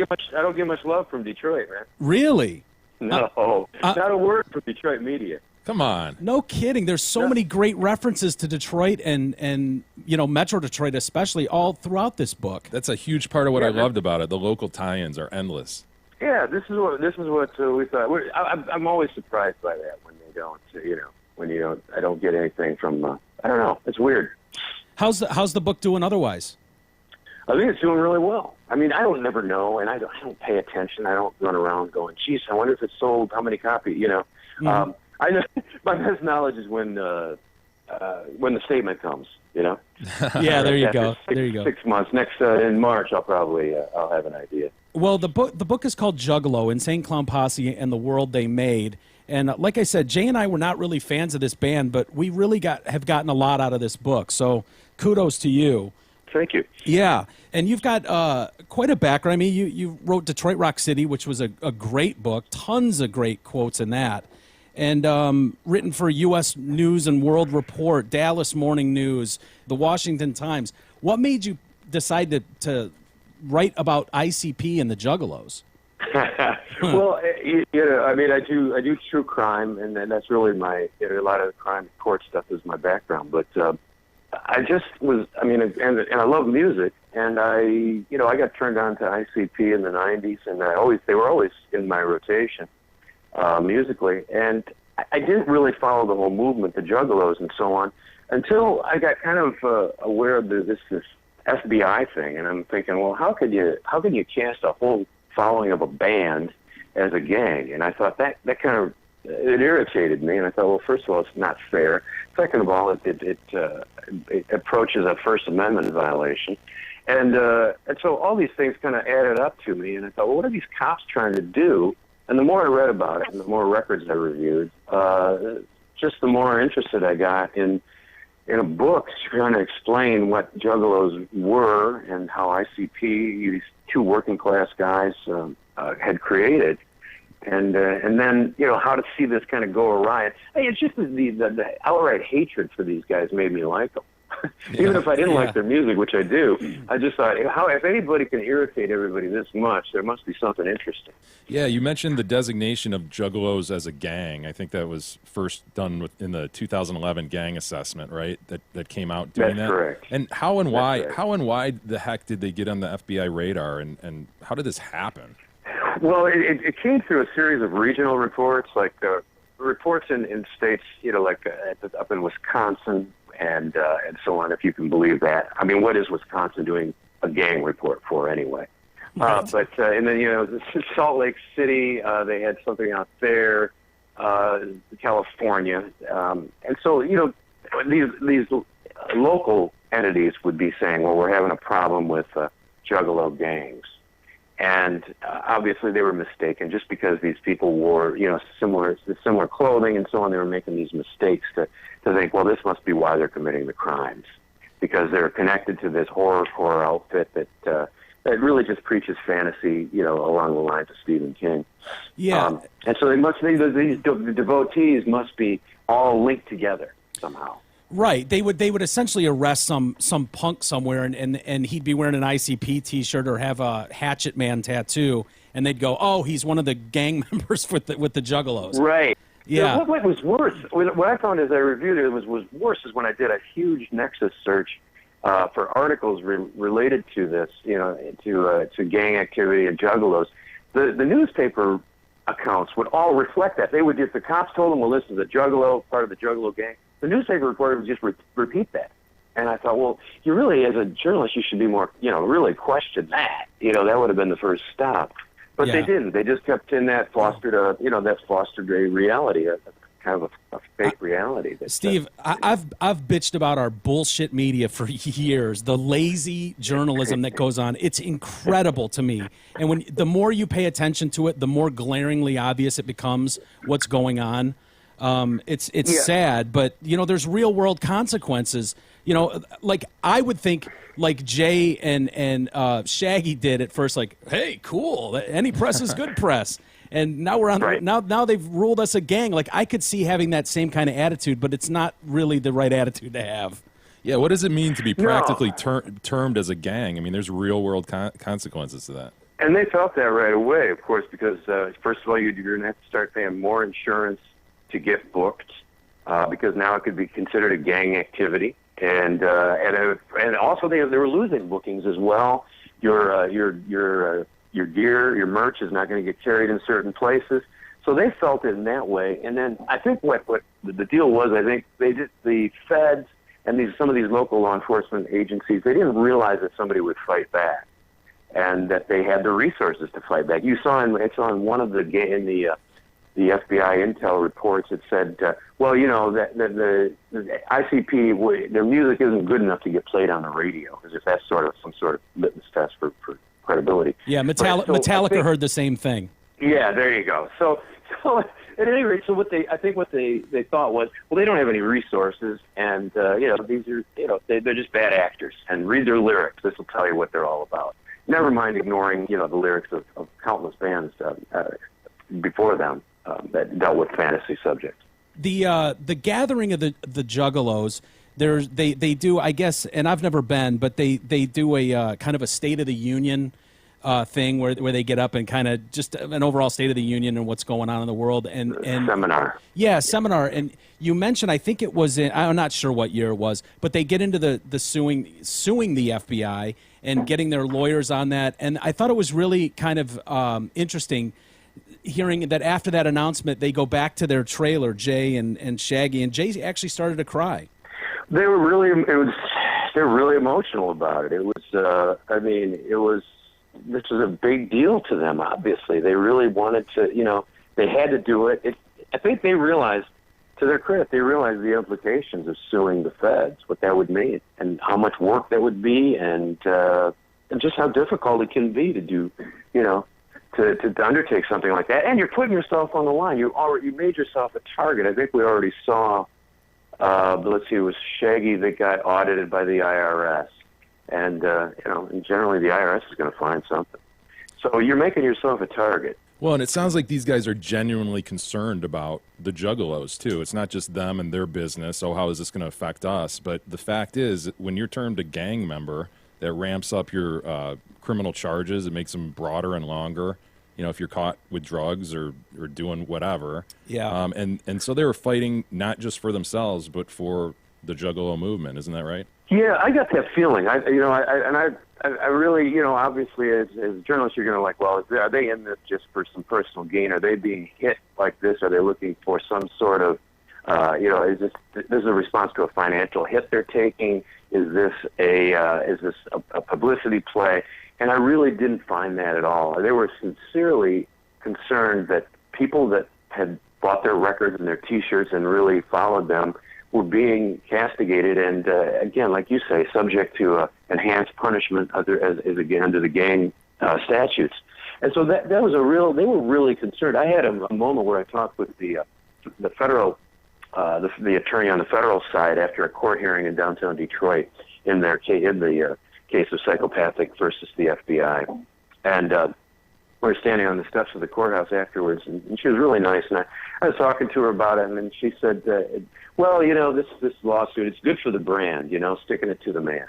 get much love from Detroit, man. really. No, not a word from Detroit media. Come on. No kidding. There's so many great references to Detroit and Metro Detroit especially all throughout this book. That's a huge part of what I loved about it. The local tie-ins are endless. Yeah, this is what we thought. I'm always surprised by that when they don't. When you don't. I don't get anything from. I don't know. It's weird. How's the book doing otherwise? I think it's doing really well. I mean, I don't never know, and I don't pay attention. I don't run around going, "Geez, I wonder if it sold. How many copies?" Mm-hmm. I know my best knowledge is when the statement comes. Yeah, there you go. After There you go. 6 months. Next in March, I'll have an idea. Well, the book is called Juggalo, Insane Clown Posse and the World They Made. And like I said, Jay and I were not really fans of this band, but we really have gotten a lot out of this book. So kudos to you. Thank you. Yeah, and you've got quite a background. I mean, you wrote Detroit Rock City, which was a great book. Tons of great quotes in that. And written for U.S. News and World Report, Dallas Morning News, the Washington Times. What made you decide to write about ICP and the Juggalos? Well, I mean, I do true crime, and that's really a lot of the crime court stuff is my background. But I just was, I mean, and I love music, and I got turned on to ICP in the '90s, and they were always in my rotation musically, and I didn't really follow the whole movement, the Juggalos and so on, until I got kind of aware of this FBI thing, and I'm thinking, well, how could you cast a whole following of a band as a gang? And I thought that kind of it irritated me, and I thought, well, first of all, it's not fair. Second of all, it approaches a First Amendment violation, and so all these things kind of added up to me, and I thought, well, what are these cops trying to do? And the more I read about it, and the more records I reviewed, just the more interested I got in a book trying to explain what Juggalos were and how ICP, these two working class guys, had created, and then how to see this kind of go awry. Hey, it's just the outright hatred for these guys made me like them. Even if I didn't like their music, which I do, I just thought, if anybody can irritate everybody this much, there must be something interesting. Yeah, you mentioned the designation of Juggalos as a gang. I think that was first done in the 2011 gang assessment, right? That came out doing that. That's correct. And how and why? correct. How and why the heck did they get on the FBI radar? And how did this happen? Well, it came through a series of regional reports, like reports in states, like up in Wisconsin and so on, if you can believe that. I mean, what is Wisconsin doing a gang report for anyway? But and then Salt Lake City, they had something out there, California, and so these local entities would be saying, well, we're having a problem with Juggalo gangs. And obviously they were mistaken just because these people wore, similar clothing and so on. They were making these mistakes to think, well, this must be why they're committing the crimes, because they're connected to this horrorcore outfit that really just preaches fantasy, along the lines of Stephen King. Yeah. And so these devotees must be all linked together somehow. Right. They would essentially arrest some punk somewhere, and he'd be wearing an ICP T-shirt or have a Hatchet Man tattoo, and they'd go, "Oh, he's one of the gang members with the Juggalos." Right. Yeah. What was worse? What I found as I reviewed it was worse is when I did a huge Nexus search for articles related to this, to gang activity and Juggalos. The newspaper accounts would all reflect that. They would, if the cops told them, well, this is a Juggalo, part of the Juggalo gang, the newspaper reporter would just repeat that. And I thought, well, you really, as a journalist, you should be more, really question that. That would have been the first stop. But they didn't. They just kept in that fostered a reality, a kind of a fake reality. That, Steve, I've bitched about our bullshit media for years. The lazy journalism that goes on, it's incredible to me. And the more you pay attention to it, the more glaringly obvious it becomes what's going on. It's sad, but there's real world consequences. Like I would think, like Jay and Shaggy did at first, like, hey, cool, any press is good press. And now we're on. Right. Now they've ruled us a gang. Like I could see having that same kind of attitude, but it's not really the right attitude to have. Yeah, what does it mean to be practically termed as a gang? I mean, there's real world consequences to that. And they felt that right away, of course, because first of all, you're going to have to start paying more insurance to get booked, because now it could be considered a gang activity, and also they were losing bookings as well. Your gear, your merch is not going to get carried in certain places. So they felt it in that way. And then I think what the deal was, I think the feds and some of these local law enforcement agencies, they didn't realize that somebody would fight back and that they had the resources to fight back. You saw it's on one of the FBI intel reports, it said, that the ICP, their music isn't good enough to get played on the radio, as if that's sort of some sort of litmus test for credibility. Yeah, Metallica heard the same thing. Yeah, there you go. So at any rate, so what they thought was, well, they don't have any resources, and these are they're just bad actors, and read their lyrics. This will tell you what they're all about. Never mind ignoring the lyrics of countless bands before them that dealt with fantasy subjects. The gathering of the Juggalos. They do, I guess, and I've never been, but they do a kind of a State of the Union thing where they get up and kind of just an overall State of the Union and what's going on in the world and seminar. Yeah, seminar. And you mentioned, I think it was I'm not sure what year it was, but they get into the suing the FBI and getting their lawyers on that. And I thought it was really kind of interesting hearing that after that announcement, they go back to their trailer, Jay and Shaggy, and Jay actually started to cry. They were really emotional about it. It was, this was a big deal to them, obviously. They really wanted to, they had to do it. I think they realized, to their credit, they realized the implications of suing the feds, what that would mean, and how much work that would be, and just how difficult it can be to do, to undertake something like that. And you're putting yourself on the line. You made yourself a target. I think we already saw, let's see, it was Shaggy that got audited by the IRS. And, and generally the IRS is going to find something. So you're making yourself a target. Well, and it sounds like these guys are genuinely concerned about the Juggalos, too. It's not just them and their business, how is this going to affect us? But the fact is, when you're termed a gang member, that ramps up your criminal charges. It makes them broader and longer, if you're caught with drugs or doing whatever. Yeah. And so they were fighting not just for themselves, but for the Juggalo movement. Isn't that right? Yeah, I got that feeling. I really, obviously as journalists, you're going to well, are they in this just for some personal gain? Are they being hit like this? Are they looking for some sort of, is this a response to a financial hit they're taking? Is this a publicity play? And I really didn't find that at all. They were sincerely concerned that people that had bought their records and their T-shirts and really followed them were being castigated and, again, like you say, subject to enhanced punishment under the gang statutes. And so that was they were really concerned. I had a moment where I talked with the federal, the attorney on the federal side after a court hearing in downtown Detroit in the case of Psychopathic versus the FBI. And we were standing on the steps of the courthouse afterwards, and she was really nice. And I was talking to her about it, and she said, well, this lawsuit, it's good for the brand, sticking it to the man.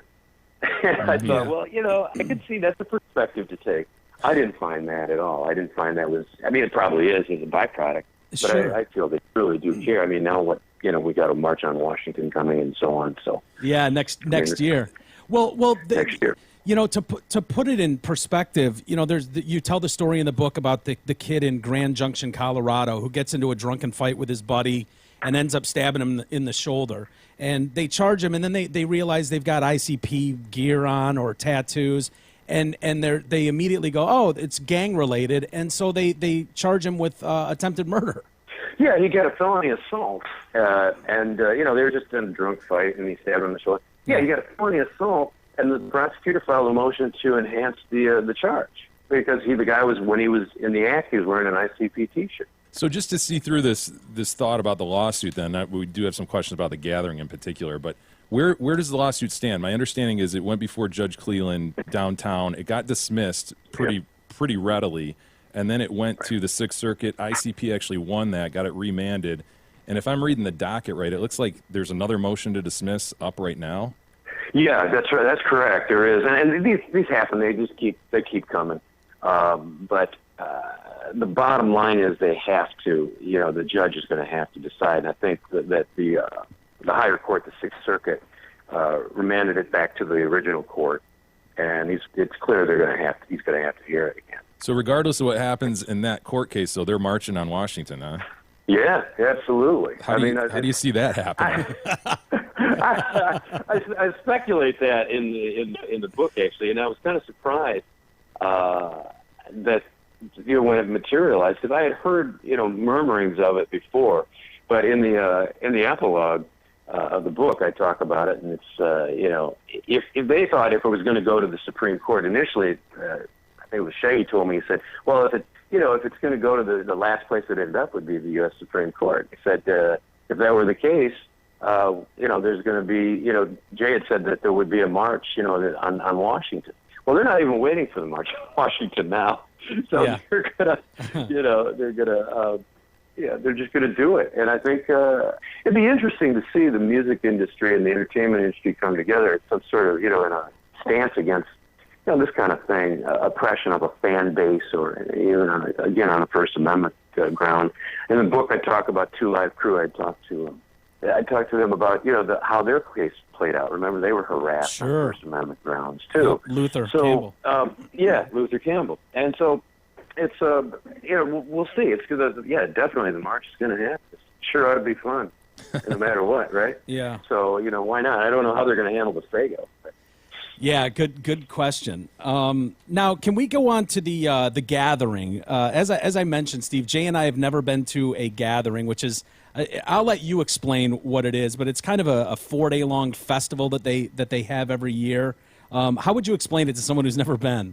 And I thought, well, I could see that's a perspective to take. I didn't find that at all. I didn't find that it probably is as a byproduct, but sure. I feel they really do care. I mean, now we got a march on Washington coming and so on. So yeah, next year. Well, next year. To put it in perspective, you tell the story in the book about the kid in Grand Junction, Colorado, who gets into a drunken fight with his buddy and ends up stabbing him in the shoulder. And they charge him, and then they realize they've got ICP gear on or tattoos, and they immediately go, oh, it's gang related, and so they charge him with attempted murder. Yeah, he got a felony assault, and they were just in a drunk fight, and he stabbed him in the shoulder. Yeah, he got a felony assault, and the prosecutor filed a motion to enhance the charge because the guy was, when he was in the act, he was wearing an ICP T-shirt. So just to see through this thought about the lawsuit, then we do have some questions about the gathering in particular. But where does the lawsuit stand? My understanding is it went before Judge Cleland downtown. It got dismissed pretty readily, and then it went to the Sixth Circuit. ICP actually won that, got it remanded. And if I'm reading the docket right, it looks like there's another motion to dismiss up right now. Yeah, that's right. That's correct. There is, and these happen. They just keep coming. But the bottom line is they have to. The judge is going to have to decide. And I think that the higher court, the Sixth Circuit, remanded it back to the original court, and it's clear he's going to have to hear it again. So regardless of what happens in that court case, though, they're marching on Washington, huh? Yeah, absolutely. How do you see that happening? I speculate that in the book, actually, and I was kind of surprised that when it materialized, because I had heard murmurings of it before, but in the epilogue of the book, I talk about it, and it's if they thought if it was going to go to the Supreme Court initially, I think it was Shea told me, he said, well, if it's going to go to the last place it ended up would be the U.S. Supreme Court. He said if that were the case, there's going to be, Jay had said that there would be a march, on Washington. Well, they're not even waiting for the march on Washington now. So they're gonna, they're just gonna do it. And I think it'd be interesting to see the music industry and the entertainment industry come together at some sort of, in a stance against, this kind of thing, oppression of a fan base, or even on a First Amendment ground. In the book, I talk about Two Live Crew. I talked to them about how their case played out. Remember, they were harassed on First Amendment grounds too. Luther Campbell. Luther Campbell. And so it's we'll see. It's because definitely the march is going to happen. Sure ought to be fun, no matter what, right? Yeah. So why not? I don't know how they're going to handle the Fago. Yeah, good question. Now, can we go on to the gathering? As I mentioned, Steve, Jay and I have never been to a gathering, which is, I'll let you explain what it is, but it's kind of a 4-day long festival that they have every year. How would you explain it to someone who's never been?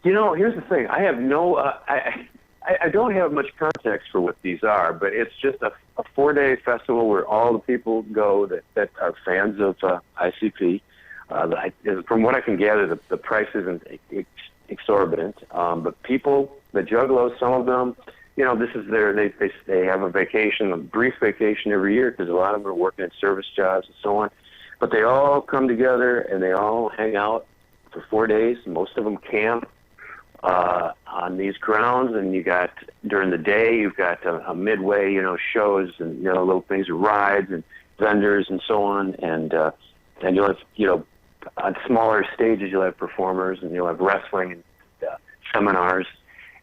Here's the thing. I have no, I don't have much context for what these are, but it's just a 4-day festival where all the people go that are fans of ICP. From what I can gather, the price isn't exorbitant, but people, the Juggalos, some of them, this is they have a vacation, a brief vacation every year, because a lot of them are working at service jobs and so on. But they all come together and they all hang out for 4 days. Most of them camp on these grounds, and you got during the day you've got a midway, shows and little things, rides and vendors and so on, and you'll have on smaller stages you'll have performers, and you'll have wrestling and seminars.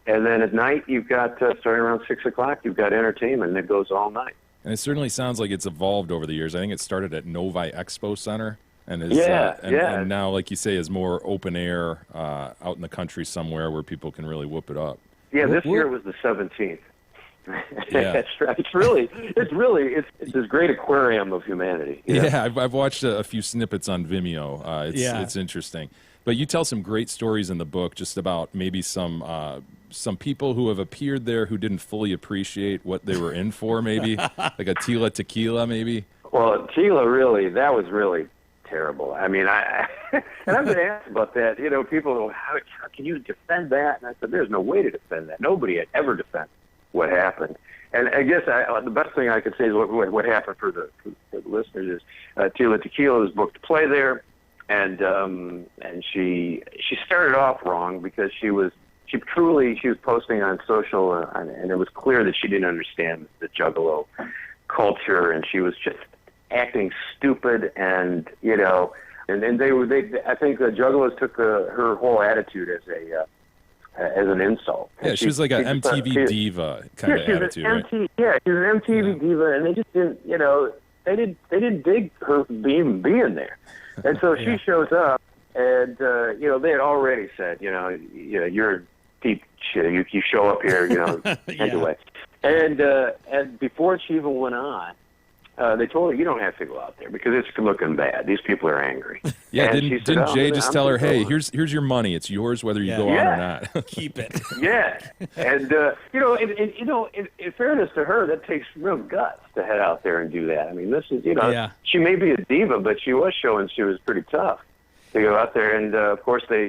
And then at night, you've got, starting around 6 o'clock, you've got entertainment that goes all night. And it certainly sounds like it's evolved over the years. I think it started at Novi Expo Center. And is, and now, like you say, is more open air out in the country somewhere where people can really whoop it up. Yeah, this year was the 17th. That's right. It's this great aquarium of humanity. Yeah, I've watched a few snippets on Vimeo. It's interesting. But you tell some great stories in the book just about maybe some people who have appeared there who didn't fully appreciate what they were in for, maybe like a Tila Tequila, maybe. Well, Tila that was really terrible. I mean, and I've been asked about that. People go, how can you defend that? And I said, there's no way to defend that. Nobody had ever defended what happened. And I guess the best thing I could say is what happened for the listeners is Tila Tequila was booked to play there. And she started off wrong because she was posting on social, and it was clear that she didn't understand the Juggalo culture, and she was just acting stupid, and and they I think the Juggalos took her whole attitude as an insult. Yeah, she was like an MTV diva kind of attitude, right? Yeah, she was an MTV diva, and they just didn't, they didn't dig her being there. And so she shows up, and they had already said, you're deep shit. You show up here, anyway. And before she even went on, they told her, you don't have to go out there because it's looking bad. These people are angry. Yeah, And she didn't said, Jay I'm just gonna tell her, go hey, on. here's your money. It's yours whether you go on or not. Keep it. Yeah, and in fairness to her, that takes real guts to head out there and do that. I mean, this is Yeah. she may be a diva, but she was showing she was pretty tough to go out there, and of course they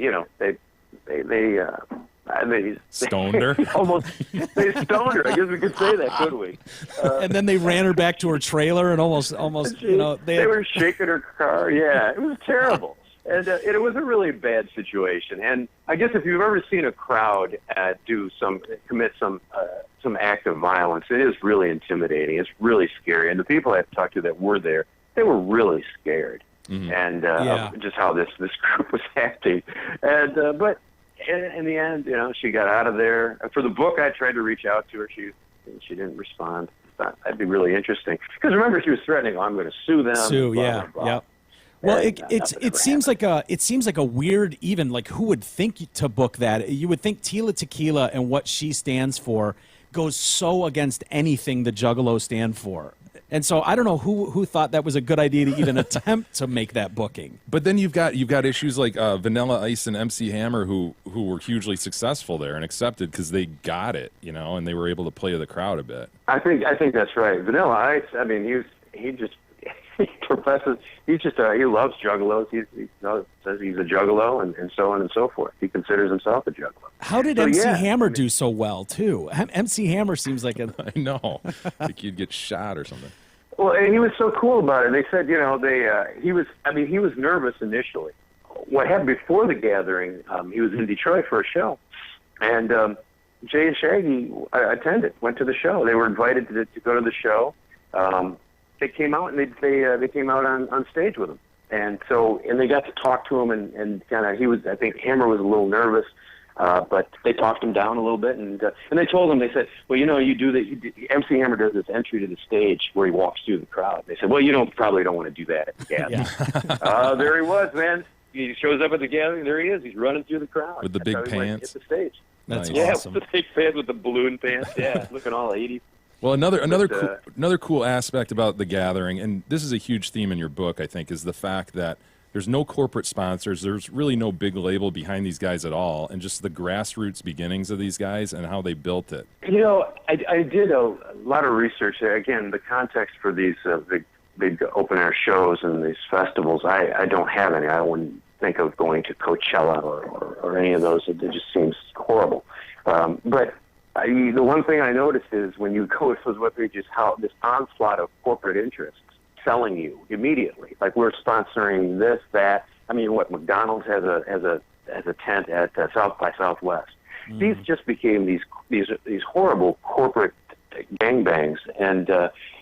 Stoned her? they stoned her. I guess we could say that, couldn't we? And then they ran her back to her trailer and almost They were shaking her car. Yeah, it was terrible. And it was a really bad situation. And I guess if you've ever seen a crowd commit some act of violence, it is really intimidating. It's really scary. And the people I've talked to that were there, they were really scared. Mm-hmm. And of just how this group was acting. And but in the end, she got out of there. For the book, I tried to reach out to her. She didn't respond. That'd be really interesting. Because remember, she was threatening, I'm going to sue them. Sue, blah, yeah, blah, blah. yep. Well, And, it seems like a weird, even like, who would think to book that? You would think Tila Tequila and what she stands for goes so against anything the Juggalos stand for. And so I don't know who thought that was a good idea to even attempt to make that booking. But then you've got issues like Vanilla Ice and MC Hammer who were hugely successsul there and accepted because they got it, and they were able to play to the crowd a bit. I think that's right. Vanilla Ice. I mean, he professes. He loves juggalos. He says he's a juggalo and so on and so forth. He considers himself a juggalo. How did MC Hammer do so well too? MC Hammer seems like I know. Like you'd get shot or something. Well, and he was so cool about it. They said, he was nervous initially. What happened before the gathering? He was in Detroit for a show, and Jay and Shaggy went to the show. They were invited to go to the show. They came out and they came out on stage with him, and they got to talk to him and kind of I think Hammer was a little nervous, but they talked him down a little bit and they told him, they said, well, you do that. MC Hammer does this entry to the stage where he walks through the crowd. They said, well, probably don't want to do that at the gathering. There he was, man. He shows up at the gathering. There he is. He's running through the crowd with the big pants. Hit the stage. That's awesome. With the big pants with the balloon pants. Yeah, looking all 80s. Well, another cool aspect about the gathering, and this is a huge theme in your book, I think, is the fact that there's no corporate sponsors. There's really no big label behind these guys at all, and just the grassroots beginnings of these guys and how they built it. I did a lot of research there. Again, the context for these big open-air shows and these festivals, I don't have any. I wouldn't think of going to Coachella or any of those. It just seems horrible. But the one thing I noticed is when you go to how this onslaught of corporate interests selling you immediately. Like, we're sponsoring this, that. I mean, McDonald's has a tent at South by Southwest. These just became these horrible corporate gangbangs, and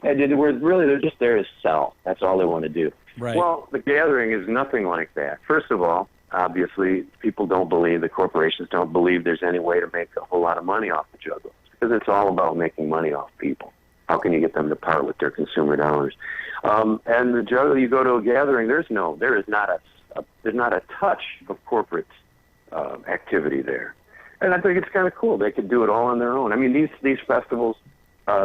they're just there to sell. That's all they want to do. Right. Well, the gathering is nothing like that. First of all, obviously, the corporations don't believe there's any way to make a whole lot of money off the juggalos, because it's all about making money off people. How can you get them to part with their consumer dollars? And the juggalo, you go to a gathering, there's not a touch of corporate activity there. And I think it's kind of cool. They could do it all on their own. I mean, these festivals,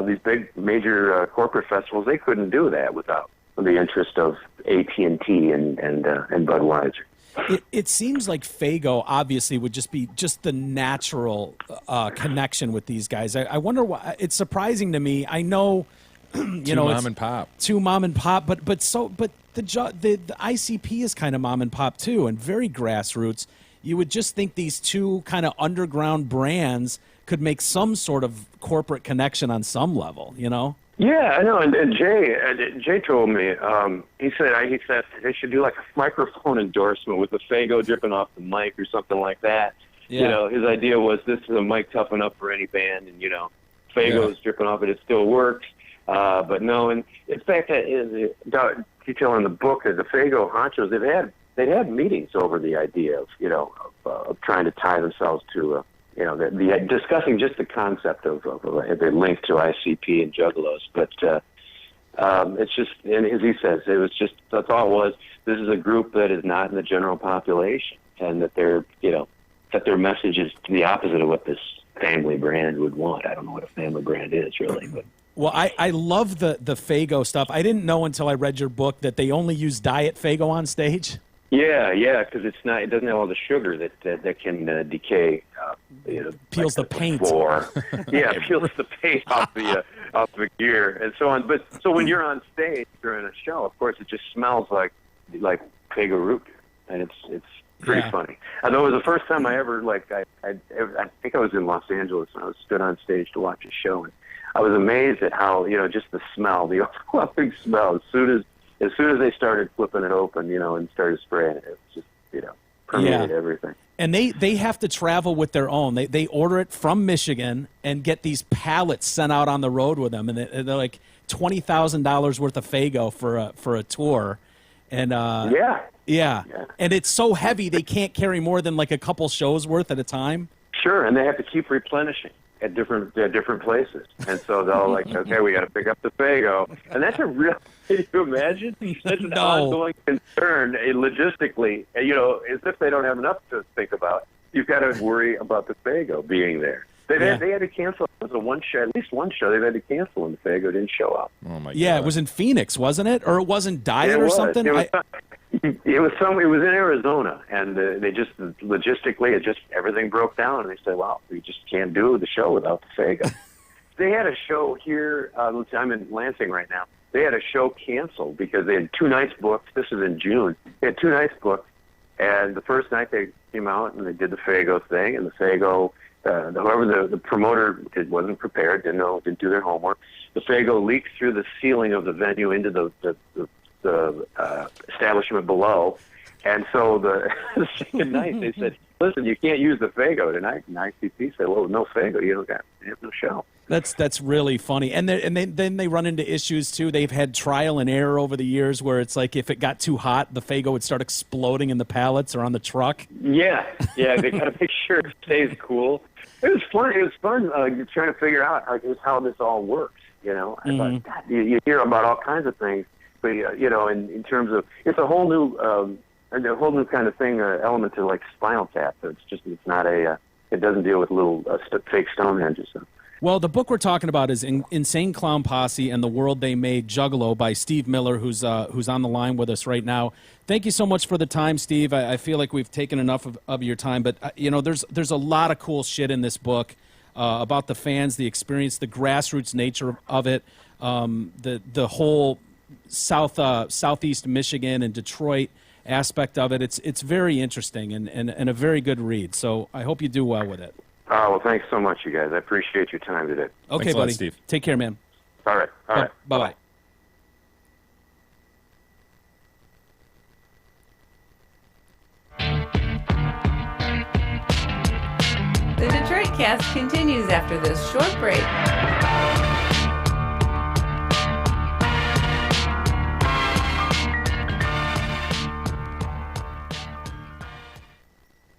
these big major corporate festivals, they couldn't do that without the interest of AT&T and Budweiser. It seems like Faygo obviously would just be the natural connection with these guys. I wonder why. It's surprising to me. I know, Two mom and pop, but the ICP is kind of mom and pop too, and very grassroots. You would just think these two kind of underground brands could make some sort of corporate connection on some level, Yeah, I know. And Jay told me, he said they should do like a microphone endorsement with the Faygo dripping off the mic or something like that. Yeah. His idea was, this is a mic tough enough for any band, and Faygo's dripping off it still works. But no, and in fact, detail in the book is the Faygo honchos. They've had meetings over the idea of trying to tie themselves to the discussing just the concept of the link to ICP and Juggalos. But it's just, and as he says, it was just, the thought was, this is a group that is not in the general population, and that their message is the opposite of what this family brand would want. I don't know what a family brand is really, but. Well, I love the Faygo stuff. I didn't know until I read your book that they only use Diet Faygo on stage. Yeah, because it doesn't have all the sugar that can decay. Peels the paint. It peels the paint off the gear and so on. But so when you're on stage during a show, of course, it just smells like Faygo root, and it's pretty funny. Although it was the first time I ever I think I was in Los Angeles and I stood on stage to watch a show, and I was amazed at how just the smell, the overwhelming smell. As soon as they started flipping it open, and started spraying it, it was just permeated everything. And they have to travel with their own. They order it from Michigan and get these pallets sent out on the road with them, and they're like $20,000 worth of Faygo for a tour, and yeah, and it's so heavy they can't carry more than like a couple shows worth at a time. Sure, and they have to keep replenishing at different places, and so they'll okay, we got to pick up the Faygo, and that's a real. Can you imagine? That's an ongoing concern, logistically. As if they don't have enough to think about. You've got to worry about the Faygo being there. They had to cancel. It was at least one show they've had to cancel when the Faygo didn't show up. Oh my God! Yeah, it was in Phoenix, wasn't it? Or it wasn't Diet or something. It was in Arizona, and they just logistically, everything broke down, and they said, "Wow, we just can't do the show without the Faygo." They had a show here. I'm in Lansing right now. They had a show canceled because they had 2 nights booked. This is in June. They had 2 nights booked, and the first night they came out and they did the Faygo thing, and the Faygo, whoever the promoter wasn't prepared, didn't do their homework. The Faygo leaked through the ceiling of the venue into the establishment below, and so the second night they said, "Listen, you can't use the Faygo tonight." And ICP said, "Well, no Faygo, you have no show." That's really funny, and then they run into issues too. They've had trial and error over the years where it's like if it got too hot, the Faygo would start exploding in the pallets or on the truck. Yeah, they got to make sure it stays cool. It was fun. It was fun trying to figure out how this all works. I thought, God, you hear about all kinds of things, but in terms of it's a whole new kind of thing, element to like Spinal Tap. So it's not it doesn't deal with little fake Stonehenges. So. Well, the book we're talking about is Insane Clown Posse and the World They Made, Juggalo, by Steve Miller, who's on the line with us right now. Thank you so much for the time, Steve. I feel like we've taken enough of your time, but there's a lot of cool shit in this book about the fans, the experience, the grassroots nature of it, the whole southeast Michigan and Detroit aspect of it. It's very interesting and a very good read. So I hope you do well with it. Oh, well, thanks so much, you guys. I appreciate your time today. Okay, Thanks a lot, buddy. Steve. Take care, man. All right. Bye-bye. The Detroit Cast continues after this short break.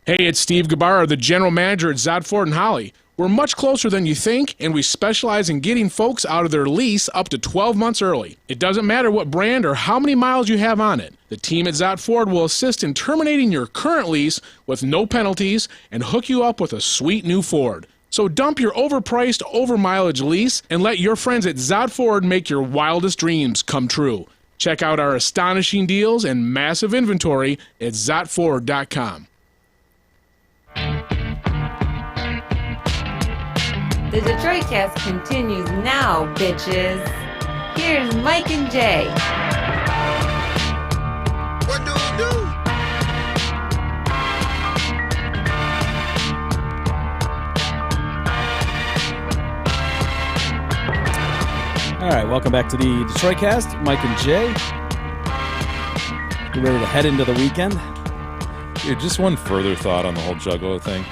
Hey, it's Steve Gabarra, the general manager at Zott Ford in Holly. We're much closer than you think, and we specialize in getting folks out of their lease up to 12 months early. It doesn't matter what brand or how many miles you have on it. The team at Zott Ford will assist in terminating your current lease with no penalties and hook you up with a sweet new Ford. So dump your overpriced, over-mileage lease and let your friends at Zott Ford make your wildest dreams come true. Check out our astonishing deals and massive inventory at ZottFord.com. The Detroit Cast continues now, bitches. Here's Mike and Jay. What do we do? All right, welcome back to the Detroit Cast. Mike and Jay. You ready to head into the weekend? Dude, just one further thought on the whole Juggalo thing.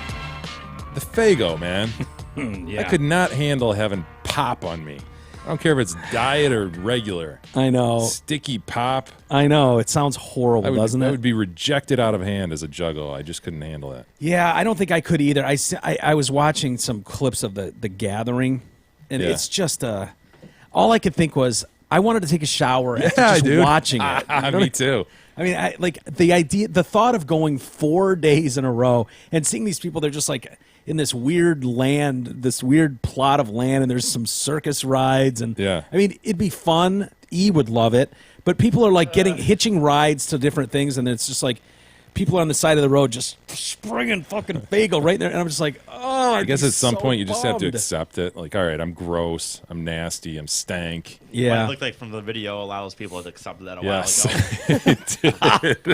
The Faygo, man. Yeah. I could not handle having pop on me. I don't care if it's diet or regular. I know. Sticky pop. I know. It sounds horrible, doesn't it? I would be rejected out of hand as a Juggalo. I just couldn't handle that. Yeah, I don't think I could either. I was watching some clips of the Gathering, and it's just all I could think was I wanted to take a shower after just watching it. Me too. I mean, the thought of going 4 days in a row and seeing these people, they're just like, in this weird land, this weird plot of land, and there's some circus rides, and Yeah. I mean, it'd be fun. E would love it, but people are like hitching rides to different things, and it's just like people on the side of the road just springing fucking bagel right there, and I'm just like, oh. I guess at some so point you just have to bummed. accept it. Like, all right, I'm gross, I'm nasty, I'm stank. What Yeah. it looked like from the video allows people to accept that a Yes, while ago. it did. It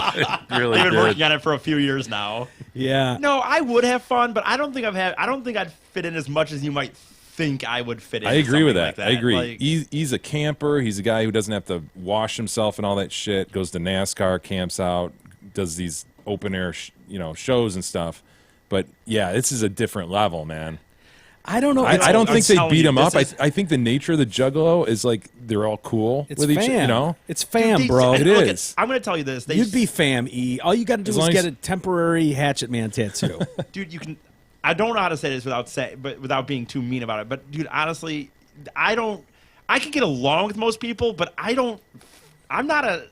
really I've been did. working on it for a few years now. Yeah. No, I would have fun, but I don't think I'd fit in as much as you might think I would fit in. I agree with something that. like I agree. Like, He's a camper. He's a guy who doesn't have to wash himself and all that shit. Goes to NASCAR, camps out, does these open air, shows and stuff. But yeah, this is a different level, man. I don't know. I don't I'm think they telling beat you, him up. this is- I think the nature of the Juggalo is like they're all cool It's with each fam. other. It's fam, Dude, bro. It look, is. I'm going to tell you this. You'd be fam, E. All you got to do As is long get as- a temporary Hatchet Man tattoo. Dude, you can. I don't know how to say this without being too mean about it. But dude, honestly, I can get along with most people, but I'm not a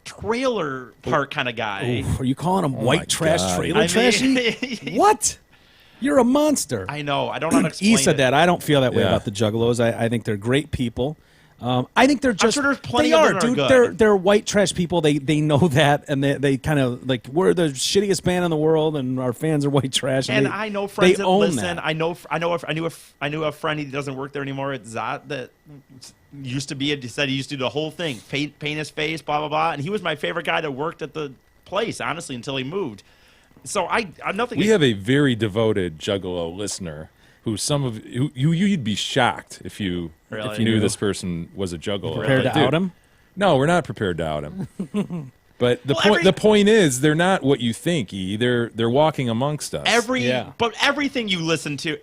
trailer park kind of guy. Oof, are you calling him my white trash God. trailer I trashy? mean- What? You're a monster. I know. I don't know how to explain E said it. that. I don't feel that way Yeah. about the Juggalos. I think they're great people. I think they're just. sure there's plenty they of are, them that are dude. good. They're white trash people. They know that, and they kind of like we're the shittiest band in the world, and our fans are white trash. And they, I know friends they that own listen. that. I knew a friend. He doesn't work there anymore at Zot that used to be. He said he used to do the whole thing, paint his face, blah blah blah. And he was my favorite guy that worked at the place, honestly, until he moved. So I'm nothing. We have a very devoted Juggalo listener who you'd be shocked if you Really? knew this person was a Juggalo. Prepared to Dude, out him. No, we're not prepared to out him. But Well, the point is they're not what you think. E. They're walking amongst us. But everything you listen to,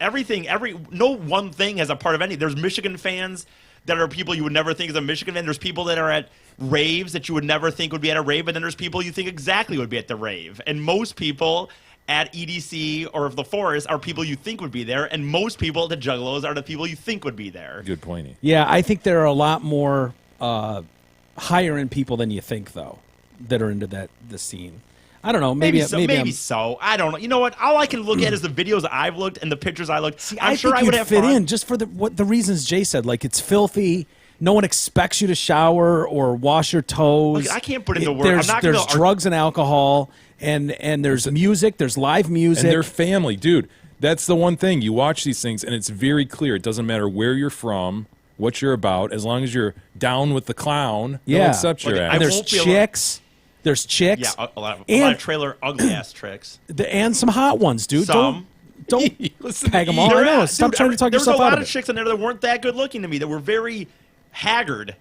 no one thing has a part of any. There's Michigan fans that are people you would never think is a Michigan fan. There's people that are at raves that you would never think would be at a rave, but then there's people you think exactly would be at the rave. And most people at EDC or the Forest are people you think would be there, and most people at the Juggalos are the people you think would be there. Good point. E. Yeah, I think there are a lot more higher end people than you think, though, that are into the scene. I don't know. Maybe so. I don't know. You know what? All I can look at is the videos I've looked and the pictures I looked. I'm I sure think I would you'd have fit fun. in just for the reasons Jay said. Like, it's filthy. No one expects you to shower or wash your toes. Look, I can't put into words. I'm There's, not gonna there's drugs and alcohol, and there's music. There's live music. And their family, dude. That's the one thing. You watch these things, and it's very clear. It doesn't matter where you're from, what you're about, as long as you're down with the clown, they'll accept your Look, ass. and there's won't be able- chicks. There's chicks. Yeah, a lot of And- trailer ugly ass tricks. And some hot ones, dude. Some. Don't Listen peg to them all. There I know. are- Stop dude, trying to talk there was yourself a out lot of of it. chicks in there that weren't that good looking to me. That were very haggard.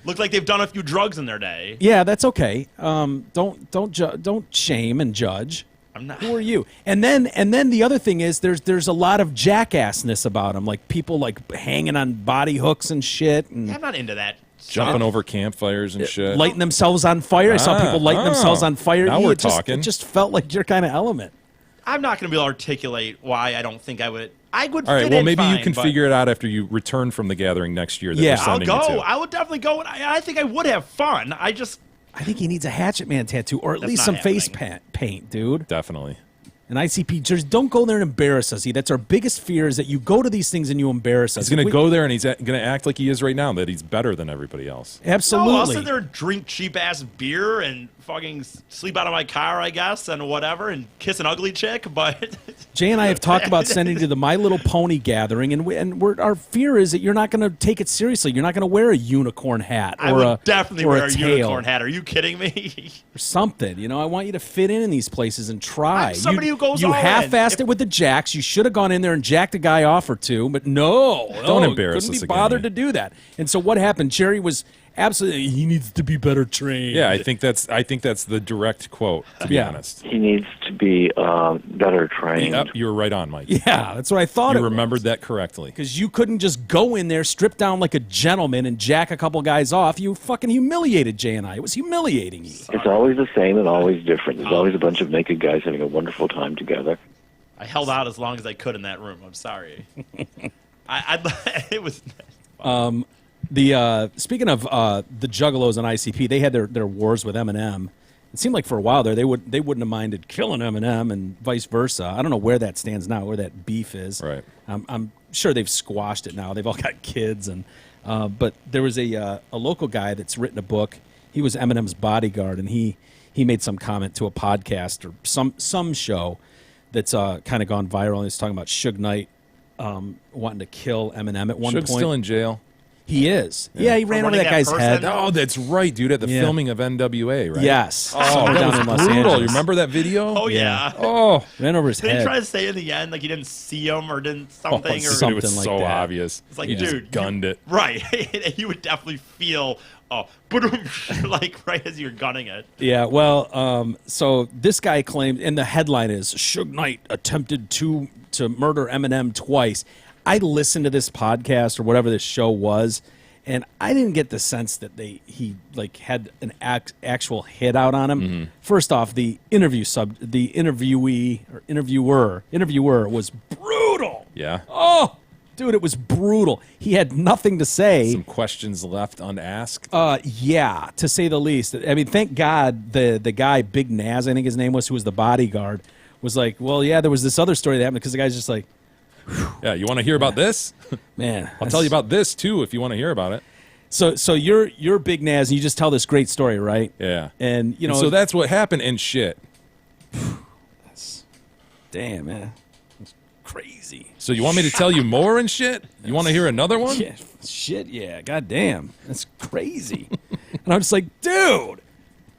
Looked like they've done a few drugs in their day. Yeah, that's okay. Don't shame and judge. I'm not. Who are you? And then the other thing is there's a lot of jackassness about them, like people like hanging on body hooks and shit, and I'm not into that. Jumping over campfires and shit. lighting themselves on fire. I saw people lighting themselves on fire. Now Yeah, we're it just, talking. It just felt like your kind of element. I'm not going to be able to articulate why I don't think I would. I would. All right, fit well, in maybe you fine, can but figure it out after you return from the gathering next year that Yeah. we're I'll sending you go. to. I would definitely go. And I think I would have fun. I think he needs a Hatchet Man tattoo or at That's least not some face happening. paint, dude. Definitely. And ICP, just don't go there and embarrass us. See, that's our biggest fear is that you go to these things and you embarrass us. He's going If to we- go there and he's going to act like he is right now, that he's better than everybody else. Absolutely. No, I'll sit there and drink cheap ass beer and fucking sleep out of my car, I guess, and whatever, and kiss an ugly chick. But Jay and I have talked about sending you to the My Little Pony gathering, and our fear is that you're not going to take it seriously. You're not going to wear a unicorn hat I or would a definitely or wear a a tail unicorn hat. Are you kidding me? or something. You know, I want you to fit in these places and try. I'm somebody who goes You all in. half-assed it with the jacks. You should have gone in there and jacked a guy off or two, but no, Don't no, embarrass couldn't us be again, bothered yeah. to do that. And so what happened? Jerry was absolutely. He needs to be better trained. Yeah, I think that's the direct quote, to be Yeah. honest. He needs to be better trained. Yep, you were right on, Mike. Yeah, that's what I thought. You remembered that correctly. Because you couldn't just go in there, strip down like a gentleman, and jack a couple guys off. You fucking humiliated Jay and I. It was humiliating you. It's always the same and always different. There's always a bunch of naked guys having a wonderful time together. I held out as long as I could in that room. I'm sorry. It was. Speaking of the Juggalos and ICP, they had their wars with Eminem. it seemed like for a while there they wouldn't have minded killing Eminem and vice versa. I don't know where that stands now, where that beef is. Right. I'm sure they've squashed it now. They've all got kids, and but there was a local guy that's written a book. He was Eminem's bodyguard, and he made some comment to a podcast or some show that's kind of gone viral. And he's talking about Suge Knight wanting to kill Eminem at one Suge's point. still in jail. He is. Yeah, he ran over running that that guy's person? head. Oh, that's right, dude. At the Yeah. filming of NWA, right? Yes. Oh, Somewhere that down was in Los brutal. Angeles. You remember that video? Oh yeah. Oh, Ran over his Did he head. try to say in the end like he didn't see him or didn't something or something. it was like so that. obvious. It's like, he just dude, gunned it. right? You would definitely feel like right as you're gunning it. Yeah, well, so this guy claimed, and the headline is Suge Knight attempted to murder Eminem twice. I listened to this podcast or whatever this show was, and I didn't get the sense that he had an actual hit out on him. Mm-hmm. First off, the interviewer was brutal. Yeah. Oh, dude, it was brutal. He had nothing to say. Some questions left unasked. Yeah, to say the least. I mean, thank God the guy, Big Naz, I think his name was, who was the bodyguard, was like, well, yeah, there was this other story that happened, because the guy's just like, Yeah, you want to hear about this? man. I'll tell you about this too if you want to hear about it. So you're Big Naz, and you just tell this great story, right? Yeah. And, you know. so that's what happened and shit. Damn, man. It's crazy. So you want me to tell you more and shit? You want to hear another one? Yeah, shit, yeah. God damn. That's crazy. And I'm just like, dude.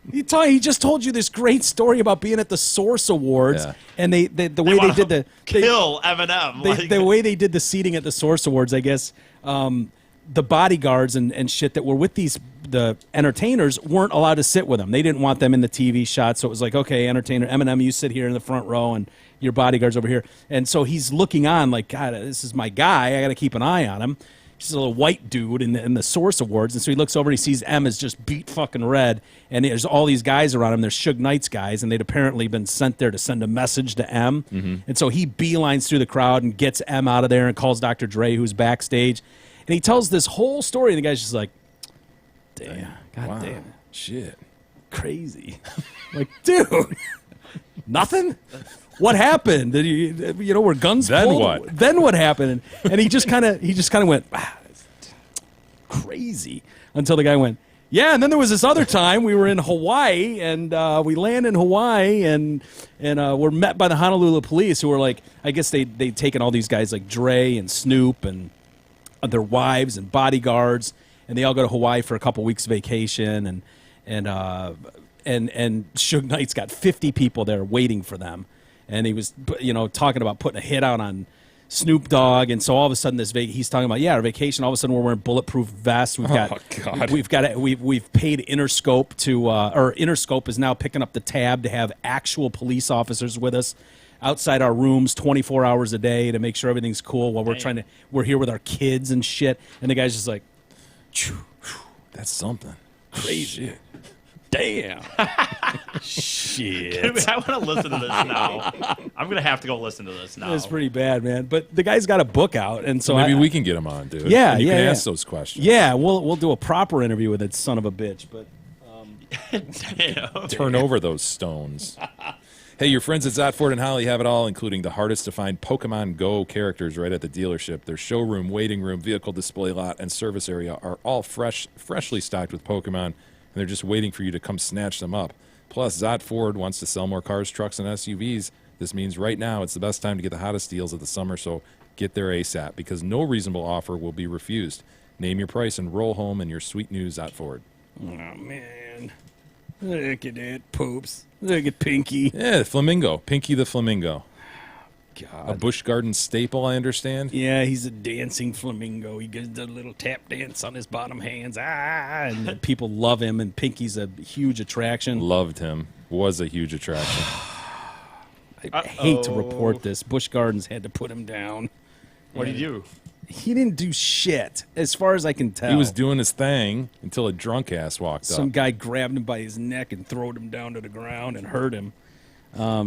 He just told you this great story about being at the Source Awards, Yeah. and the way they did kill Eminem. the way they did the seating at the Source Awards, I guess, the bodyguards and shit that were with the entertainers weren't allowed to sit with them. They didn't want them in the TV shot, so it was like, okay, entertainer Eminem, you sit here in the front row, and your bodyguard's over here. And so he's looking on like, God, this is my guy. I got to keep an eye on him. He's a little white dude in the Source Awards, and so he looks over and he sees M is just beat fucking red, and there's all these guys around him. There's Suge Knight's guys, and they'd apparently been sent there to send a message to M. Mm-hmm. And so he beelines through the crowd and gets M out of there and calls Dr. Dre, who's backstage, and he tells this whole story, and the guy's just like, damn, God Wow. damn, Shit. crazy. Like, dude, nothing? What happened? Did you were guns Then pulled? what? Then what happened? And he just kind of went, that's crazy, until the guy went, yeah. And then there was this other time we were in Hawaii, and we land in Hawaii, and we're met by the Honolulu police, who were like, I guess they'd taken all these guys like Dre and Snoop and their wives and bodyguards, and they all go to Hawaii for a couple weeks vacation, and Suge Knight's got 50 people there waiting for them. And he was, talking about putting a hit out on Snoop Dogg, and so all of a sudden he's talking about, our vacation. All of a sudden we're wearing bulletproof vests. We've got, God. we've paid Interscope or Interscope is now picking up the tab to have actual police officers with us outside our rooms 24 hours a day to make sure everything's cool while we're here with our kids and shit. And the guy's just like, That's something. crazy. Shit. Damn. Shit. I want to listen to this now. I'm gonna have to go listen to this now. It's pretty bad, man. But the guy's got a book out, and so Maybe we can get him on, dude. Yeah, And you yeah, can yeah. ask those questions. Yeah, we'll do a proper interview with that son of a bitch. But Damn. Turn over those stones. Hey, your friends at Zotford and Holly have it all, including the hardest to find Pokemon Go characters right at the dealership. Their showroom, waiting room, vehicle display lot, and service area are all freshly stocked with Pokemon, and they're just waiting for you to come snatch them up. Plus, Zotford wants to sell more cars, trucks, and SUVs. This means right now it's the best time to get the hottest deals of the summer, so get there ASAP, because no reasonable offer will be refused. Name your price and roll home in your sweet new Zotford. oh man, look at that poops. Look at Pinky. Yeah, the flamingo. Pinky the flamingo. A God. Busch Garden staple, I understand. Yeah, he's a dancing flamingo. He does the little tap dance on his bottom hands. And people love him, and Pinky's a huge attraction. Loved him. Was a huge attraction. I hate to report this. Busch Gardens had to put him down. What do you do? He didn't do shit, as far as I can tell. He was doing his thing until a drunk ass walked Some up. guy grabbed him by his neck and throwed him down to the ground and hurt him.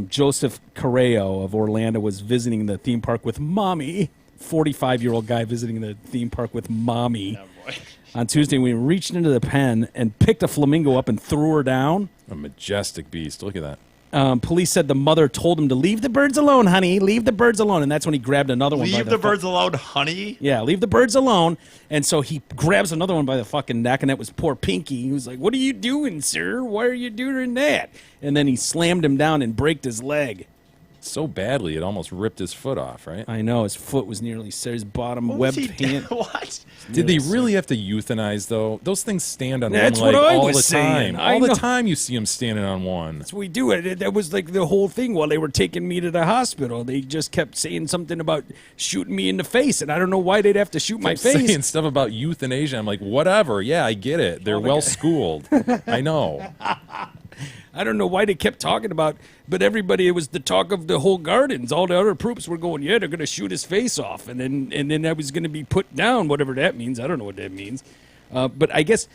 Joseph Correo of Orlando was visiting the theme park with mommy. 45-year-old guy visiting the theme park with mommy. Oh, boy. On Tuesday, we reached into the pen and picked a flamingo up and threw her down. A majestic beast. Look at that. Police said the mother told him to leave the birds alone, honey. Leave the birds alone. And that's when he grabbed another one. Leave the birds alone, honey. Yeah, leave the birds alone. And so he grabs another one by the fucking neck, and that was poor Pinky. He was like, "What are you doing, sir? Why are you doing that?" And then he slammed him down and braked his leg. So badly, it almost ripped his foot off, right? I know. His foot was nearly his bottom What was webbed he hand. What? Did they really have to euthanize, though? Those things stand on That's one leg what I all was the saying. time. I All the know. time you see them standing on one. That's what we do. That was like the whole thing while they were taking me to the hospital. They just kept saying something about shooting me in the face, and I don't know why they'd have to shoot my face. Saying stuff about euthanasia. I'm like, whatever. Yeah, I get it. They're well schooled. I know. I don't know why they kept talking about, but everybody, it was the talk of the whole gardens. All the other troops were going, yeah, they're going to shoot his face off, and then I was going to be put down, whatever that means. I don't know what that means. But I guess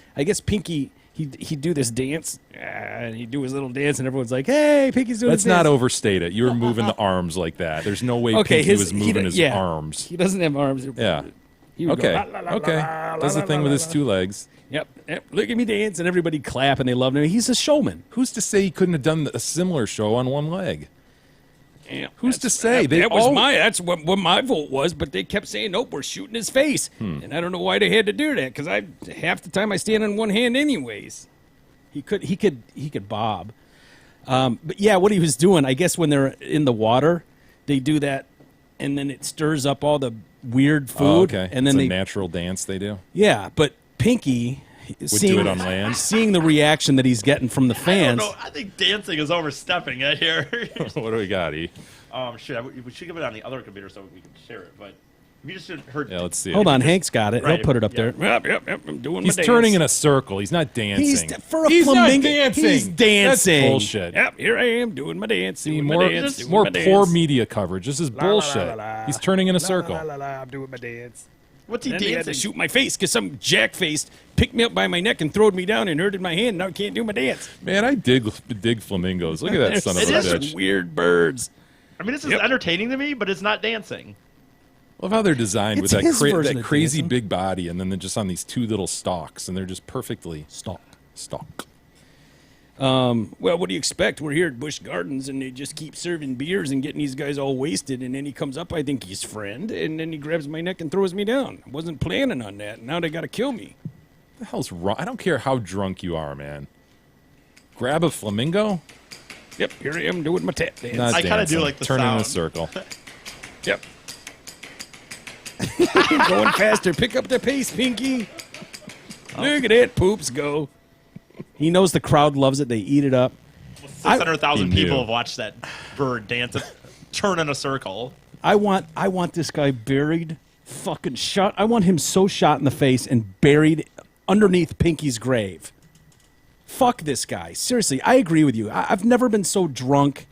Pinky, he'd do this dance, and he'd do his little dance, and everyone's like, hey, Pinky's doing Let's his dance. not overstate it. You were moving the arms like that. There's no way Okay, Pinky was moving his arms. He doesn't have arms. Yeah. He would Okay. go, la, la, la, Okay. la, la, Does the la, thing la, with la, his la. 2 legs. Yep. Look at me dance, and everybody clap, and they love him. He's a showman. Who's to say he couldn't have done a similar show on one leg? Yeah, Who's to say? They That's all- what my vote was, but they kept saying, nope, we're shooting his face. And I don't know why they had to do that, because half the time I stand on one hand anyways. He could bob. But yeah, what he was doing, I guess when they're in the water, they do that, and then it stirs up all the weird food. Oh, okay. And then it's they a natural dance they do. Yeah, but Pinky do it on land? seeing the reaction that he's getting from the I don't fans. know. I think dancing is overstepping it here. What do we got, E? Shit, we should give it on the other computer so we can share it. But if you just heard, Yeah, let's see. Hold it. on, Hank's got it. Right, He'll put it up yeah. there. Yep, I'm doing He's my dance. turning in a circle. He's not dancing. For a He's not flamingo. dancing. He's dancing. That's bullshit. Yep, here I am doing my dance. See, Doing more my dance. Doing more my poor dance. media coverage. This is La, la, bullshit. la, la, la. He's turning in a La, circle. La, la, la, I'm doing my dance. what's he Then they had to dancing? shoot my face because some jackface picked me up by my neck and throwed me down and hurted my hand. Now I can't do my dance. Man, I dig flamingos. Look at that son of a It is bitch. Weird birds. I mean, this is entertaining to me, but it's not dancing. Love how they're designed with It's his that version of crazy dancing. big body, and then they're just on these 2 little stalks, and they're just perfectly Stop. stalk. Well, what do you expect? We're here at Busch Gardens, and they just keep serving beers and getting these guys all wasted. And then he comes up, I think he's friend, and then he grabs my neck and throws me down. I wasn't planning on that. Now they got to kill me. What the hell's wrong? I don't care how drunk you are, man. Grab a flamingo? Yep, here I am doing my tap dance. Not I kinda do dancing. like the turning in a sound. circle. Yep. Going faster. Pick up the pace, Pinky. Look at that poops go. He knows the crowd loves it. They eat it up. 600,000 He knew. people have watched that bird dance, turn in a circle. I want this guy buried, fucking shot. I want him so shot in the face and buried underneath Pinky's grave. Fuck this guy. Seriously, I agree with you. I've never been so drunk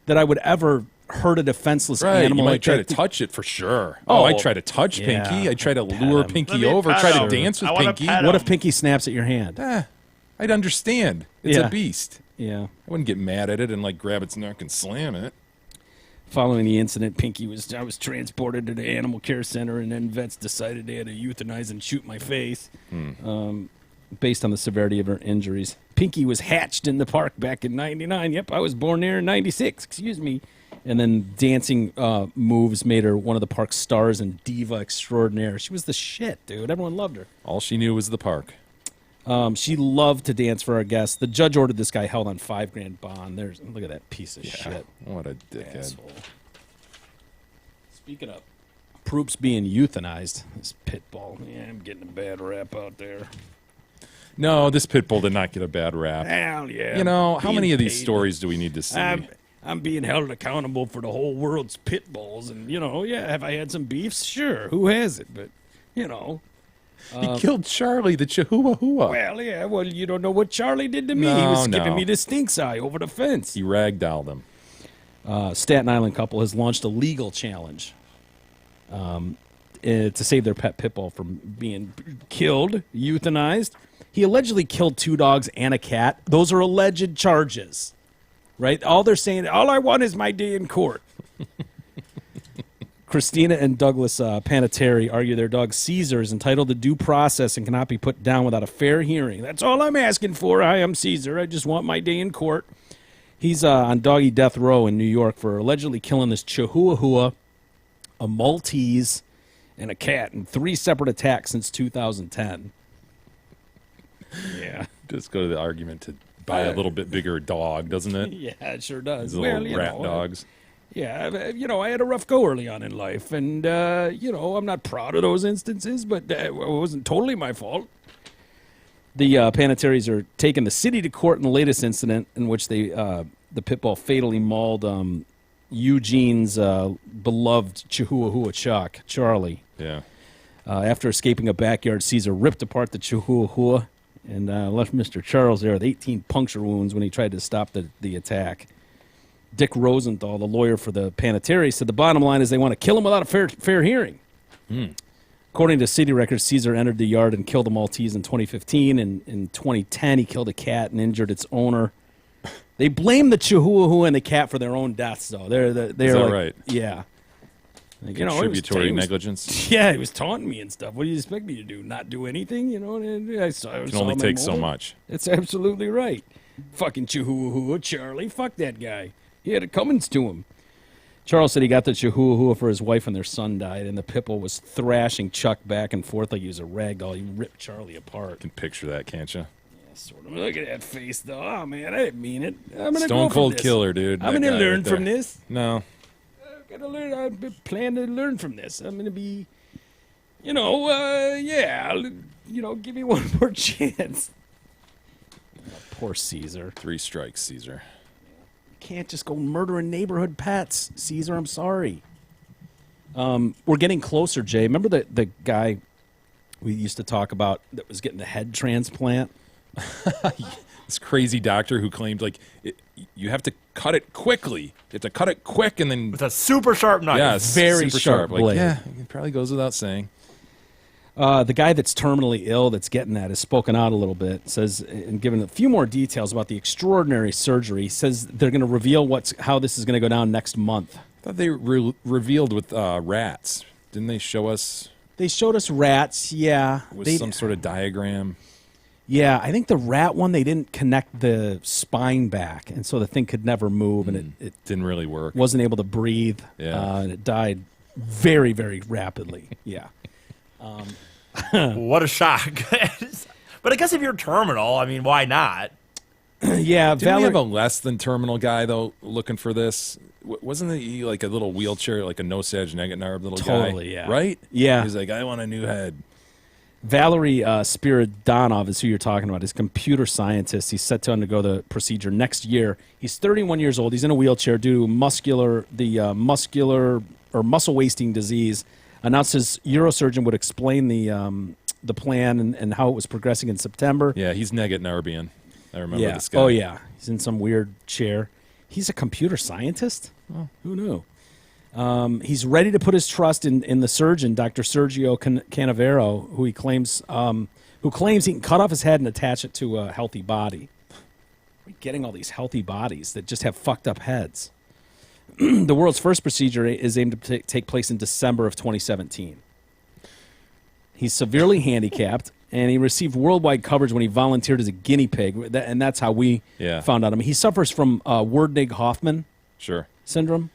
that I would ever hurt a defenseless Right, animal you might like try that. to touch it for sure. Oh, I'd try to touch yeah. Pinky. I'd try to Pet lure him. Pinky Let me over, pet try to him. dance with I wanna Pinky. pet What him. if Pinky snaps at your hand? I'd understand. It's Yeah. a beast. Yeah. I wouldn't get mad at it and like grab its neck and slam it. Following the incident, I was transported to the animal care center, and then vets decided they had to euthanize and shoot my face, based on the severity of her injuries. Pinky was hatched in the park back in '99. Yep, I was born there in '96. Excuse me. And then dancing moves made her one of the park's stars and diva extraordinaire. She was the shit, dude. Everyone loved her. All she knew was the park. She loved to dance for our guests. The judge ordered this guy held on $5,000 bond. Look at that piece of shit. What a dickhead. Asshole. Speaking of Proops being euthanized, this pit bull. Yeah, I'm getting a bad rap out there. No, this pit bull did not get a bad rap. Hell yeah. You know, how Being many of these paid. stories do we need to see? I'm being held accountable for the whole world's pit bulls. And, have I had some beefs? Sure. Who hasn't? But, he killed Charlie, the Chihuahua. well, you don't know what Charlie did to me. He No, was no. giving me the stinks eye over the fence. He ragdolled him. Staten Island couple has launched a legal challenge to save their pet pit bull from being killed, euthanized. He allegedly killed 2 dogs and a cat. Those are alleged charges, right? All they're saying, all I want is my day in court. Christina and Douglas Panettiere argue their dog Caesar is entitled to due process and cannot be put down without a fair hearing. That's all I'm asking for. I am Caesar. I just want my day in court. He's on doggy death row in New York for allegedly killing this Chihuahua, a Maltese, and a cat in 3 separate attacks since 2010. Yeah. Just go to the argument to buy a little bit bigger dog, doesn't it? Yeah, it sure does. These little rat dogs. Yeah, I had a rough go early on in life, and, I'm not proud of those instances, but it wasn't totally my fault. The Panettieres are taking the city to court in the latest incident in which the pit bull fatally mauled Eugene's beloved Chihuahua Chuck, Charlie. Yeah. After escaping a backyard, Caesar ripped apart the Chihuahua and left Mr. Charles there with 18 puncture wounds when he tried to stop the attack. Dick Rosenthal, the lawyer for the Panettiere, said the bottom line is they want to kill him without a fair hearing. According to city records, Caesar entered the yard and killed a Maltese in 2015. And in 2010, he killed a cat and injured its owner. They blame the Chihuahua and the cat for their own deaths, though. They're Is that like, right? Yeah. Like, Contributory negligence? Yeah, he was taunting me and stuff. What do you expect me to do? Not do anything? I Can only take so much. That's absolutely right. Fucking Chihuahua, Charlie. Fuck that guy. He had it coming to him. Charles said he got the Chihuahua for his wife and their son died, and the pit bull was thrashing Chuck back and forth like he was a rag doll. He ripped Charlie apart. You can picture that, can't you? Yeah, sort of. Look at that face, though. Oh, man, I didn't mean it. I'm gonna Stone go cold from this. killer, dude. I'm That going to guy learn right there. from this. No. Gotta learn. I plan to learn from this. I'm gonna be, give me one more chance. Poor Caesar. 3 strikes, Caesar. Can't just go murdering neighborhood pets, Caesar. I'm sorry. We're getting closer, Jay. Remember the guy we used to talk about that was getting the head transplant? This crazy doctor who claimed you have to cut it quickly. You have to cut it quick and then With a super sharp knife. yes, very super sharp blade. Yeah, it probably goes without saying. The guy that's terminally ill that's getting that has spoken out a little bit, says, and given a few more details about the extraordinary surgery. He says they're going to reveal how this is going to go down next month. I thought they revealed with rats. Didn't they show us They showed us rats, yeah. with some sort of diagram? Yeah, I think the rat one, they didn't connect the spine back, and so the thing could never move, and it Didn't really work. wasn't able to breathe, Yeah. and it died very, very rapidly. Yeah. What a shock. But I guess if you're terminal, I mean, why not? Yeah, Didn't we have a less than terminal guy though looking for this? Wasn't he like a little wheelchair, like a Nosage Negatnarb little guy? Totally, yeah. Right? Yeah. He's like, I want a new head. Valery Spiridonov is who you're talking about. He's a computer scientist. He's set to undergo the procedure next year. He's 31 years old. He's in a wheelchair due to muscular or muscle wasting disease. Announced his neurosurgeon would explain the plan and how it was progressing in September. Yeah, he's Negatnarbian. I remember this guy. Oh, yeah. He's in some weird chair. He's a computer scientist? Oh, who knew? He's ready to put his trust in the surgeon, Dr. Sergio Canavero, who claims he can cut off his head and attach it to a healthy body. We're getting all these healthy bodies that just have fucked up heads. The world's first procedure is aimed to take place in December of 2017. He's severely handicapped, and he received worldwide coverage when he volunteered as a guinea pig, and that's how we found out. I mean, he suffers from Werdnig-Hoffmann syndrome,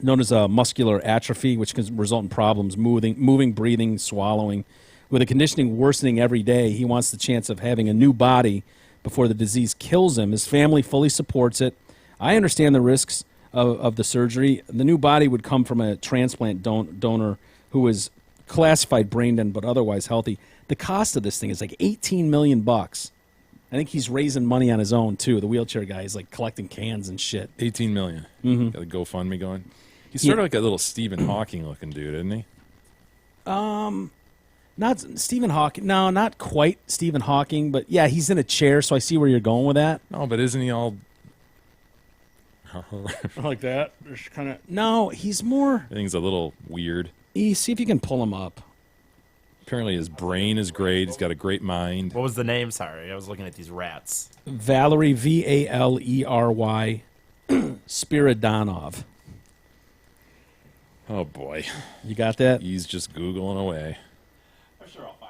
known as muscular atrophy, which can result in problems moving, breathing, swallowing. With the conditioning worsening every day, he wants the chance of having a new body before the disease kills him. His family fully supports it. I understand the risks of the surgery. The new body would come from a transplant donor who is classified brain dead but otherwise healthy. The cost of this thing is like $18 million. I think he's raising money on his own too. The wheelchair guy is like collecting cans and shit. 18 million. Mm-hmm. Got a GoFundMe going. He's sort of like a little Stephen Hawking looking dude, isn't he? Not Stephen Hawking. No, not quite Stephen Hawking, but yeah, he's in a chair, so I see where you're going with that. No, but isn't he all like that? Just kind of. No, he's more. I think he's a little weird. See if you can pull him up. Apparently his brain is great. He's got a great mind. What was the name? Sorry, I was looking at these rats. Valery, Valery Spiridonov. Oh boy, You got that? he's just googling away.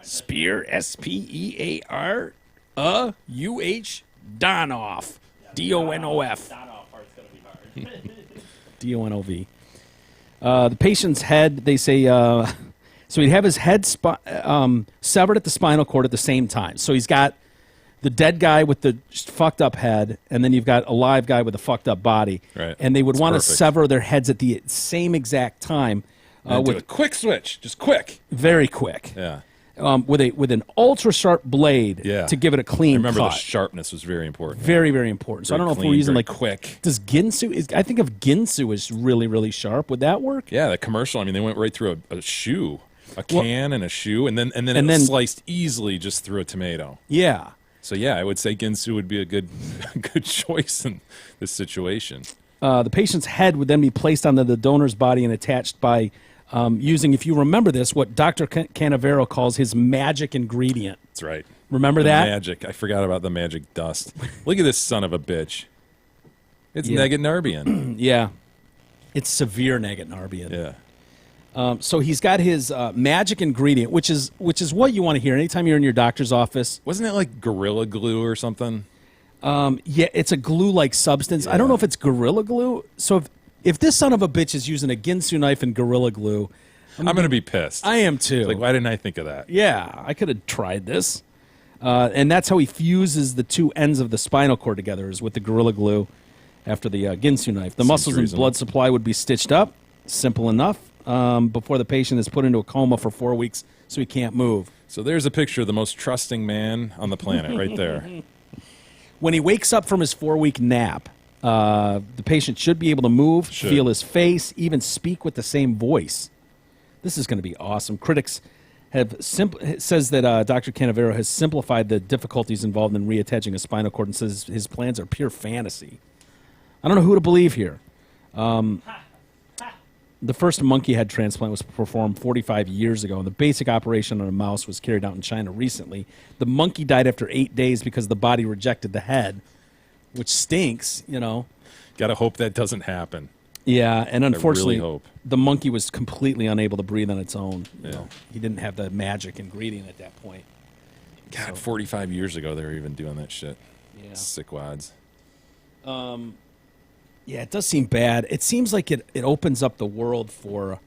Spear, Spear, UH, Donoff, DONOF. DONOV. The patient's head, they say, so he'd have his head severed at the spinal cord at the same time. So he's got the dead guy with the fucked up head, and then you've got a live guy with a fucked up body. Right. And they would That's want to perfect. sever their heads at the same exact time. Do With a quick switch, just quick. very quick. Yeah. With an ultra sharp blade Yeah. to give it a clean I remember cut. the sharpness was very important. Very, very important. So I Very don't know if clean, we're using very like quick. Does Ginsu? I think of Ginsu as really, really sharp. Would that work? Yeah, the commercial. I mean, they went right through a shoe, a can and a shoe, and then it and was then- sliced easily just through a tomato. Yeah. So yeah, I would say Ginsu would be a good good choice in this situation. The patient's head would then be placed onto the donor's body and attached by using, if you remember this, what Dr. Canavero calls his magic ingredient. That's right. Remember The that? magic. I forgot about the magic dust. Look at this son of a bitch. It's Yeah. Negatnarbian. Yeah. It's severe Negatnarbian. Yeah. So he's got his magic ingredient, which is what you want to hear anytime you're in your doctor's office. Wasn't it like Gorilla Glue or something? Yeah, it's a glue-like substance. I don't know if it's Gorilla Glue. So if this son of a bitch is using a Ginsu knife and Gorilla Glue, I'm going to be pissed. I am too. Like, why didn't I think of that? Yeah, I could have tried this. And that's how he fuses the two ends of the spinal cord together, is with the Gorilla Glue after the Ginsu knife. The Seems muscles and reasonable. blood supply would be stitched up, simple enough, before the patient is put into a coma for 4 weeks so he can't move. So there's a picture of the most trusting man on the planet right there. When he wakes up from his 4-week nap, the patient should be able to move, Should. feel his face, even speak with the same voice. This is going to be awesome. Critics have says that Dr. Canavero has simplified the difficulties involved in reattaching a spinal cord and says his plans are pure fantasy. I don't know who to believe here. The first monkey head transplant was performed 45 years ago, and the basic operation on a mouse was carried out in China recently. The monkey died after 8 days because the body rejected the head, which stinks, you know. Got to hope that doesn't happen. Yeah, and unfortunately, hope. the monkey was completely unable to breathe on its own. You Yeah. know, he didn't have the magic ingredient at that point. God, 45 years ago they were even doing that shit. Yeah. Sick wads. Yeah, it does seem bad. It seems like it opens up the world for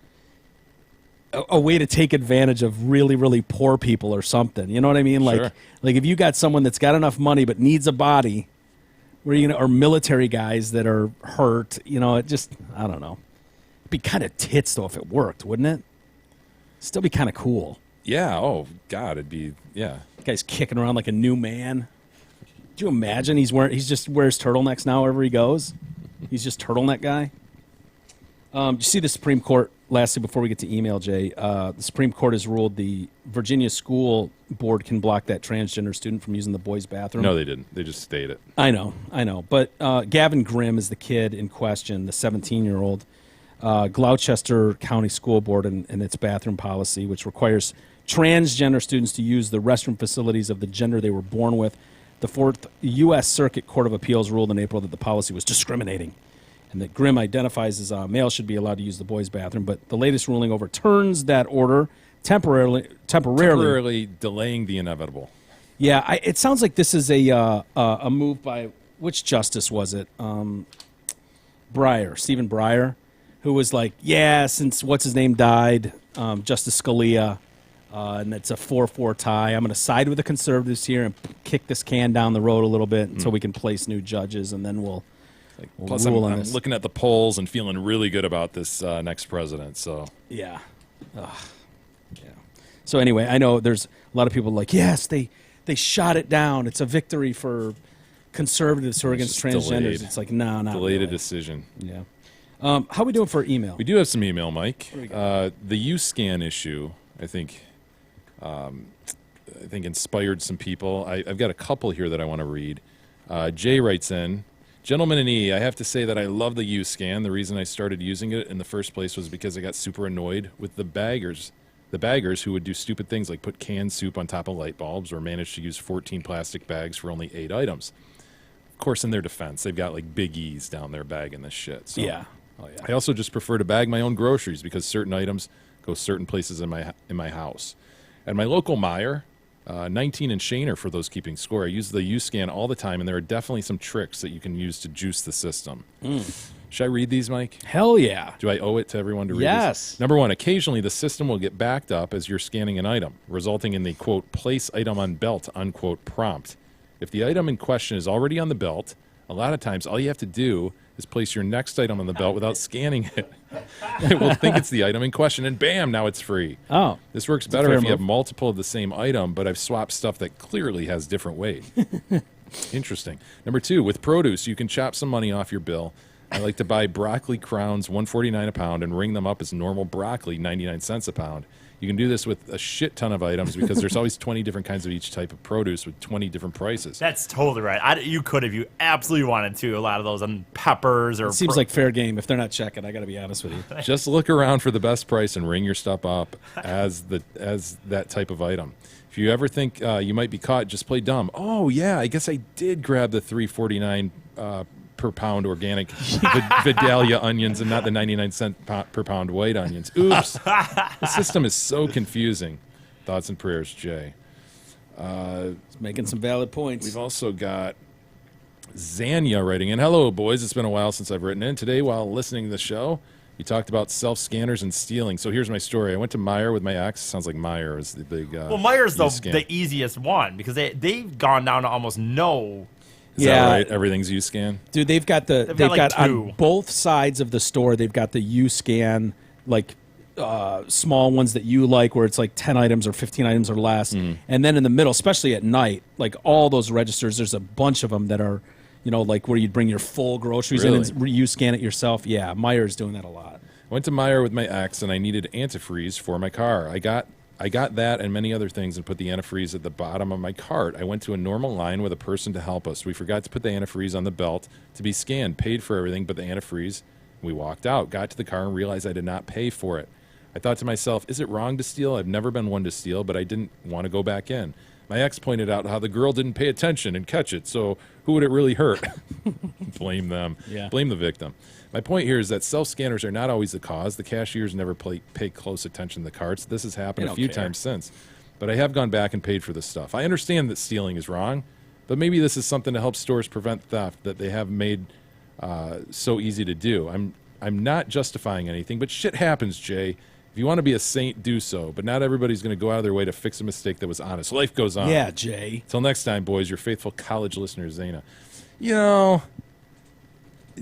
a way to take advantage of really, really poor people or something. You know what I mean? Sure. Like if you got someone that's got enough money but needs a body, where you know, or military guys that are hurt, you know, it just, I don't know. It'd be kind of tits though if it worked, wouldn't it? Still be kind of cool. Yeah. Oh God, it'd be yeah. Guy's kicking around like a new man. Could you imagine he's just wears turtlenecks now wherever he goes? He's just turtleneck guy. You see the Supreme Court, lastly, before we get to email, Jay, the Supreme Court has ruled the Virginia School Board can block that transgender student from using the boys' bathroom. No, they didn't. They just stayed it. I know. But Gavin Grimm is the kid in question, the 17-year-old. Gloucester County School Board and its bathroom policy, which requires transgender students to use the restroom facilities of the gender they were born with. The Fourth U.S. Circuit Court of Appeals ruled in April that the policy was discriminating and that Grimm identifies as male should be allowed to use the boys' bathroom. But the latest ruling overturns that order temporarily. Temporarily delaying the inevitable. Yeah, it sounds like this is a move by, which justice was it? Stephen Breyer, who was like, yeah, since what's-his-name died, Justice Scalia, and it's a 4-4 tie, I'm going to side with the conservatives here and kick this can down the road a little bit until we can place new judges, and then we'll Plus, rule on I'm this. looking at the polls and feeling really good about this next president. So Yeah. Ugh. Yeah. So anyway, I know there's a lot of people like, yes, they shot it down. It's a victory for conservatives who are against just transgenders. delayed. It's like, no, not delayed a really. decision. Yeah. How we doing for email? We do have some email, Mike. The U-Scan issue, I think inspired some people. I've got a couple here that I want to read. Jay writes in, Gentlemen in E, I have to say that I love the U-Scan. The reason I started using it in the first place was because I got super annoyed with the baggers who would do stupid things like put canned soup on top of light bulbs or manage to use 14 plastic bags for only 8 items. Of course, in their defense, they've got like Big E's down there bagging this shit. So Yeah. Oh yeah. I also just prefer to bag my own groceries because certain items go certain places in my house. At my local Meijer, 19 and Shaner for those keeping score. I use the U-Scan all the time, and there are definitely some tricks that you can use to juice the system. Should I read these, Mike? Hell yeah. Do I owe it to everyone to read Yes. these? Number one, occasionally the system will get backed up as you're scanning an item, resulting in the, quote, place item on belt, unquote, prompt. If the item in question is already on the belt, a lot of times all you have to do is place your next item on the belt without scanning it. It will think it's the item in question, and bam, now it's free. Oh. This works a better fair if you have move. multiple of the same item, but I've swapped stuff that clearly has different weight. Interesting. Number two, with produce, you can chop some money off your bill. I like to buy broccoli crowns, $1.49 a pound, and ring them up as normal broccoli, 99 cents a pound. You can do this with a shit ton of items because there's always 20 different kinds of each type of produce with 20 different prices. That's totally right. You could if you absolutely wanted to. A lot of those on peppers or. It seems like fair game if they're not checking. I got to be honest with you. Just look around for the best price and ring your stuff up as that type of item. If you ever think you might be caught, just play dumb. Oh yeah, I guess I did grab the $3.49 per pound organic Vidalia onions and not the 99-cent per pound white onions. Oops. The system is so confusing. Thoughts and prayers, Jay. It's making some valid points. We've also got Zanya writing in. Hello, boys. It's been a while since I've written in. Today, while listening to the show, you talked about self-scanners and stealing. So here's my story. I went to Meijer with my ex. Sounds like Meijer is the big Well, Meijer's U-Scan. the easiest one because they've gone down to almost no. Is that right? Everything's U-Scan? Dude, they've got They've got like two. on both sides of the store, they've got the U-Scan, like small ones that you like where it's like 10 items or 15 items or less. And then in the middle, especially at night, like all those registers, there's a bunch of them that are, like where you'd bring your full groceries in and you scan it yourself. Yeah, Meijer's doing that a lot. I went to Meijer with my ex, and I needed antifreeze for my car. I got that and many other things and put the antifreeze at the bottom of my cart. I went to a normal line with a person to help us. We forgot to put the antifreeze on the belt to be scanned, paid for everything but the antifreeze. We walked out, got to the car, and realized I did not pay for it. I thought to myself, is it wrong to steal? I've never been one to steal, but I didn't want to go back in. My ex pointed out how the girl didn't pay attention and catch it, so who would it really hurt? Blame them. Yeah. Blame the victim. My point here is that self-scanners are not always the cause. The cashiers never pay close attention to the carts. This has happened a few times since. But I have gone back and paid for this stuff. I understand that stealing is wrong, but maybe this is something to help stores prevent theft that they have made so easy to do. I'm not justifying anything, but shit happens, Jay. If you want to be a saint, do so. But not everybody's going to go out of their way to fix a mistake that was honest. Life goes on. Yeah, Jay. Till next time, boys, your faithful college listener, Zaina.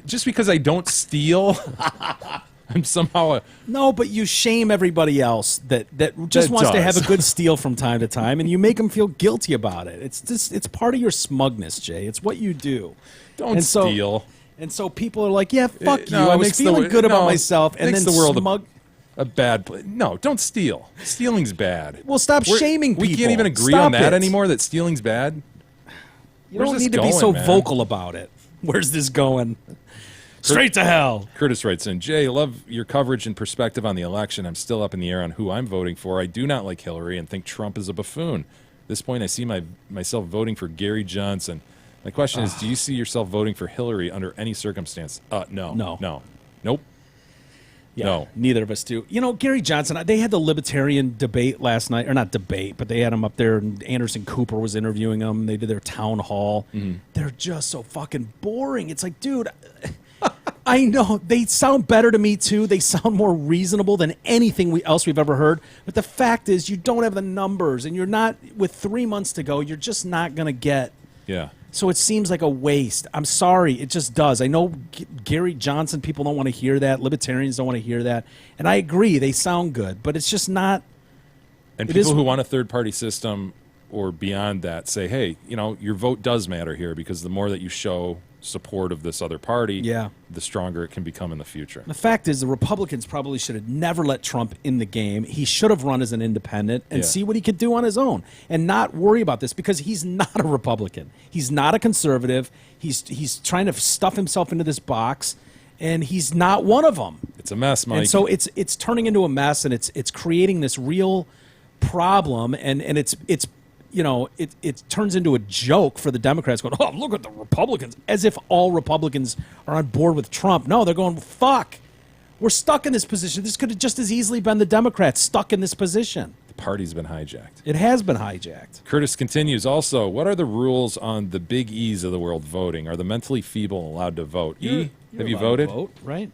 Just because I don't steal, I'm somehow No, but you shame everybody else that just wants to have a good steal from time to time, and you make them feel guilty about it. It's part of your smugness, Jay. It's what you do. don't steal. And so people are like, yeah, fuck you. No, I it was makes feeling good about myself, and makes then the world smug. a bad place. No, don't steal. Stealing's bad. Well, stop shaming people. We can't even agree Stop on that it. anymore, that stealing's bad. You Where's don't this need to be going, so man? vocal about it. Where's this going? Straight to hell. Curtis writes in, Jay, love your coverage and perspective on the election. I'm still up in the air on who I'm voting for. I do not like Hillary and think Trump is a buffoon. At this point, I see myself voting for Gary Johnson. My question is, do you see yourself voting for Hillary under any circumstance? No. Nope. Yeah, No. neither of us do. Gary Johnson, they had the libertarian debate last night, or not debate, but they had him up there, and Anderson Cooper was interviewing him. They did their town hall. They're just so fucking boring. It's like, dude, I know they sound better to me too. They sound more reasonable than anything else we've ever heard. But the fact is, you don't have the numbers, and you're not, with 3 months to go, you're just not going to get. Yeah. So it seems like a waste. I'm sorry. It just does. I know Gary Johnson, people don't want to hear that. Libertarians don't want to hear that. And I agree. They sound good. But it's just not. And people who want a third-party system or beyond that say, hey, your vote does matter here because the more that you show support of this other party, the stronger it can become in the future. The fact is, the Republicans probably should have never let Trump in the game. He should have run as an independent and see what he could do on his own and not worry about this because he's not a Republican. He's not a conservative. He's trying to stuff himself into this box, and he's not one of them. It's a mess, Mike. And so it's turning into a mess, and it's creating this real problem, and it's it turns into a joke for the Democrats going, oh, look at the Republicans, as if all Republicans are on board with Trump. No, they're going, fuck, we're stuck in this position. This could have just as easily been the Democrats stuck in this position. The party's been hijacked. It has been hijacked. Curtis continues, also, what are the rules on the big E's of the world voting? Are the mentally feeble allowed to vote? You're have you allowed to voted? vote, right?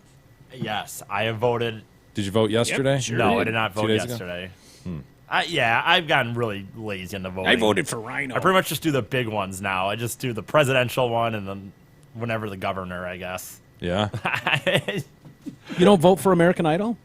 Yes, I have voted. Did you vote yesterday? sure. No, I did not 2 vote days ago? yesterday. I've gotten really lazy in the voting. I voted for Rhino. I pretty much just do the big ones now. I just do the presidential one and then whenever the governor, I guess. Yeah. You don't vote for American Idol?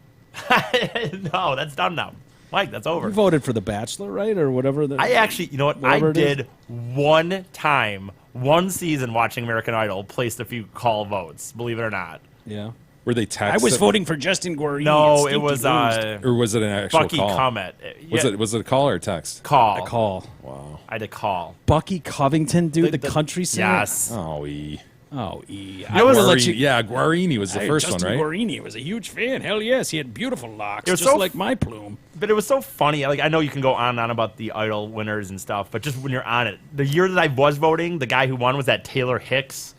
No, that's done now. Mike, that's over. You voted for The Bachelor, right? Or whatever. I actually, you know what? Whatever I it is. did one time, one season watching American Idol, placed a few call votes, believe it or not. Yeah. Were they I text? was voting for Justin Guarini. No, and it was Stinky Boost. Or was it an actual Bucky call? Comet. Was it a call or a text? Call? a call. Wow. I had a call. Bucky Covington, dude, the country singer. Yes. Oh, E. Oh, E. know what's- Guarini, yeah, Guarini was the first one, Justin right? Guarini was a huge fan. Hell yes, he had beautiful locks, It was just so like my plume. But it was so funny. Like, I know you can go on and on about the Idol winners and stuff, but just when you're on it, the year that I was voting, the guy who won was that Taylor Hicks.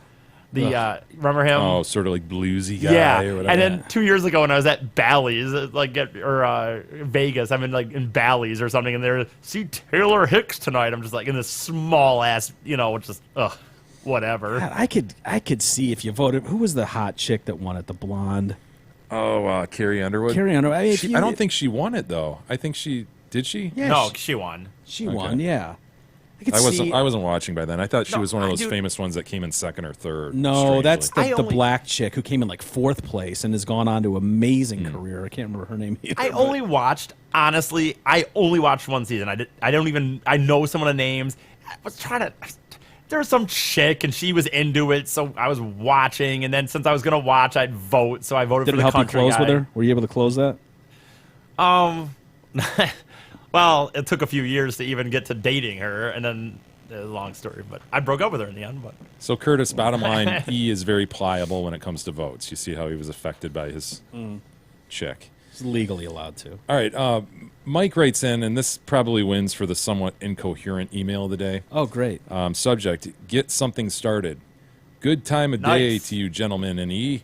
Remember him? Oh, sort of like bluesy guy yeah. or whatever. And then 2 years ago when I was at Bally's, Vegas, I'm in in Bally's or something, and they're see Taylor Hicks tonight. I'm just like in this small ass, just whatever. God, I could see if you voted. Who was the hot chick that won it? The blonde. Carrie Underwood. Carrie Underwood. I mean, I don't think she won it though. I think she did. She? Yeah, No, she won. she won. Yeah. I could I see. wasn't watching by then. I thought she No, was one of those dude. famous ones that came in second or third. No, strangely. that's I the only- black chick who came in like fourth place and has gone on to amazing career. I can't remember her name either. I but- only watched one season. I know some of the names. I was trying to. There was some chick and she was into it, so I was watching. And then since I was gonna watch, I'd vote. So I voted Did for it the help you country close guy. with her? Were you able to close that? Well, it took a few years to even get to dating her, and then a long story. But I broke up with her in the end. But So Curtis, bottom line, E is very pliable when it comes to votes. You see how he was affected by his chick. He's legally allowed to. All right, Mike writes in, and this probably wins for the somewhat incoherent email of the day. Oh, great. Subject, get something started. Good time of day Nice. to you gentlemen and E.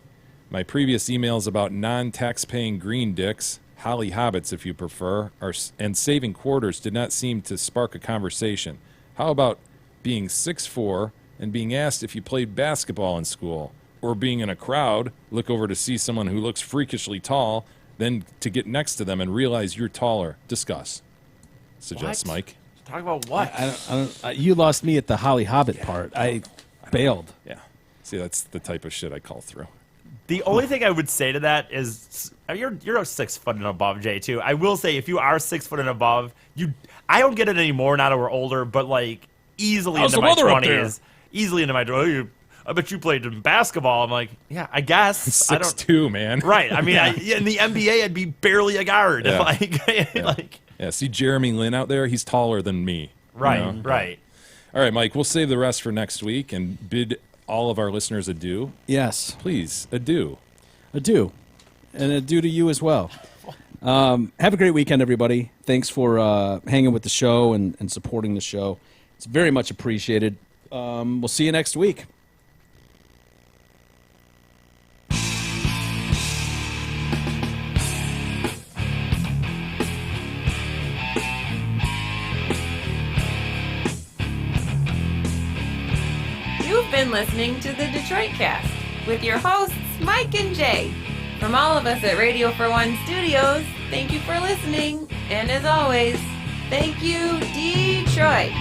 My previous emails about non-tax-paying green dicks, Holly Hobbits if you prefer, and saving quarters did not seem to spark a conversation. How about being 6'4" and being asked if you played basketball in school? Or being in a crowd, look over to see someone who looks freakishly tall, then to get next to them and realize you're taller. Discuss. Suggests What? Mike. talk about what? I don't, you lost me at the Holly Hobbit part. I bailed. Yeah. See, that's the type of shit I call through. The only thing I would say to that is you're 6 foot and above, Jay, too. I will say if you are 6 foot and above, I don't get it anymore now that we're older, but like easily How's into the my weather up there? 20s, easily into my I bet you played in basketball. I'm like, yeah, I guess. I don't. 6'2", man. Right. I mean, in the NBA, I'd be barely a guard. Yeah. Like, Yeah, see Jeremy Lin out there? He's taller than me. you right, know? right. All right, Mike, we'll save the rest for next week and bid all of our listeners adieu. Yes, Please, adieu. adieu. And adieu to you as well. Have a great weekend, everybody. Thanks for hanging with the show and supporting the show. It's very much appreciated. We'll see you next week. You've been listening to the Detroit Cast with your hosts, Mike and Jay. From all of us at Radio for One Studios, thank you for listening. And as always, thank you, Detroit.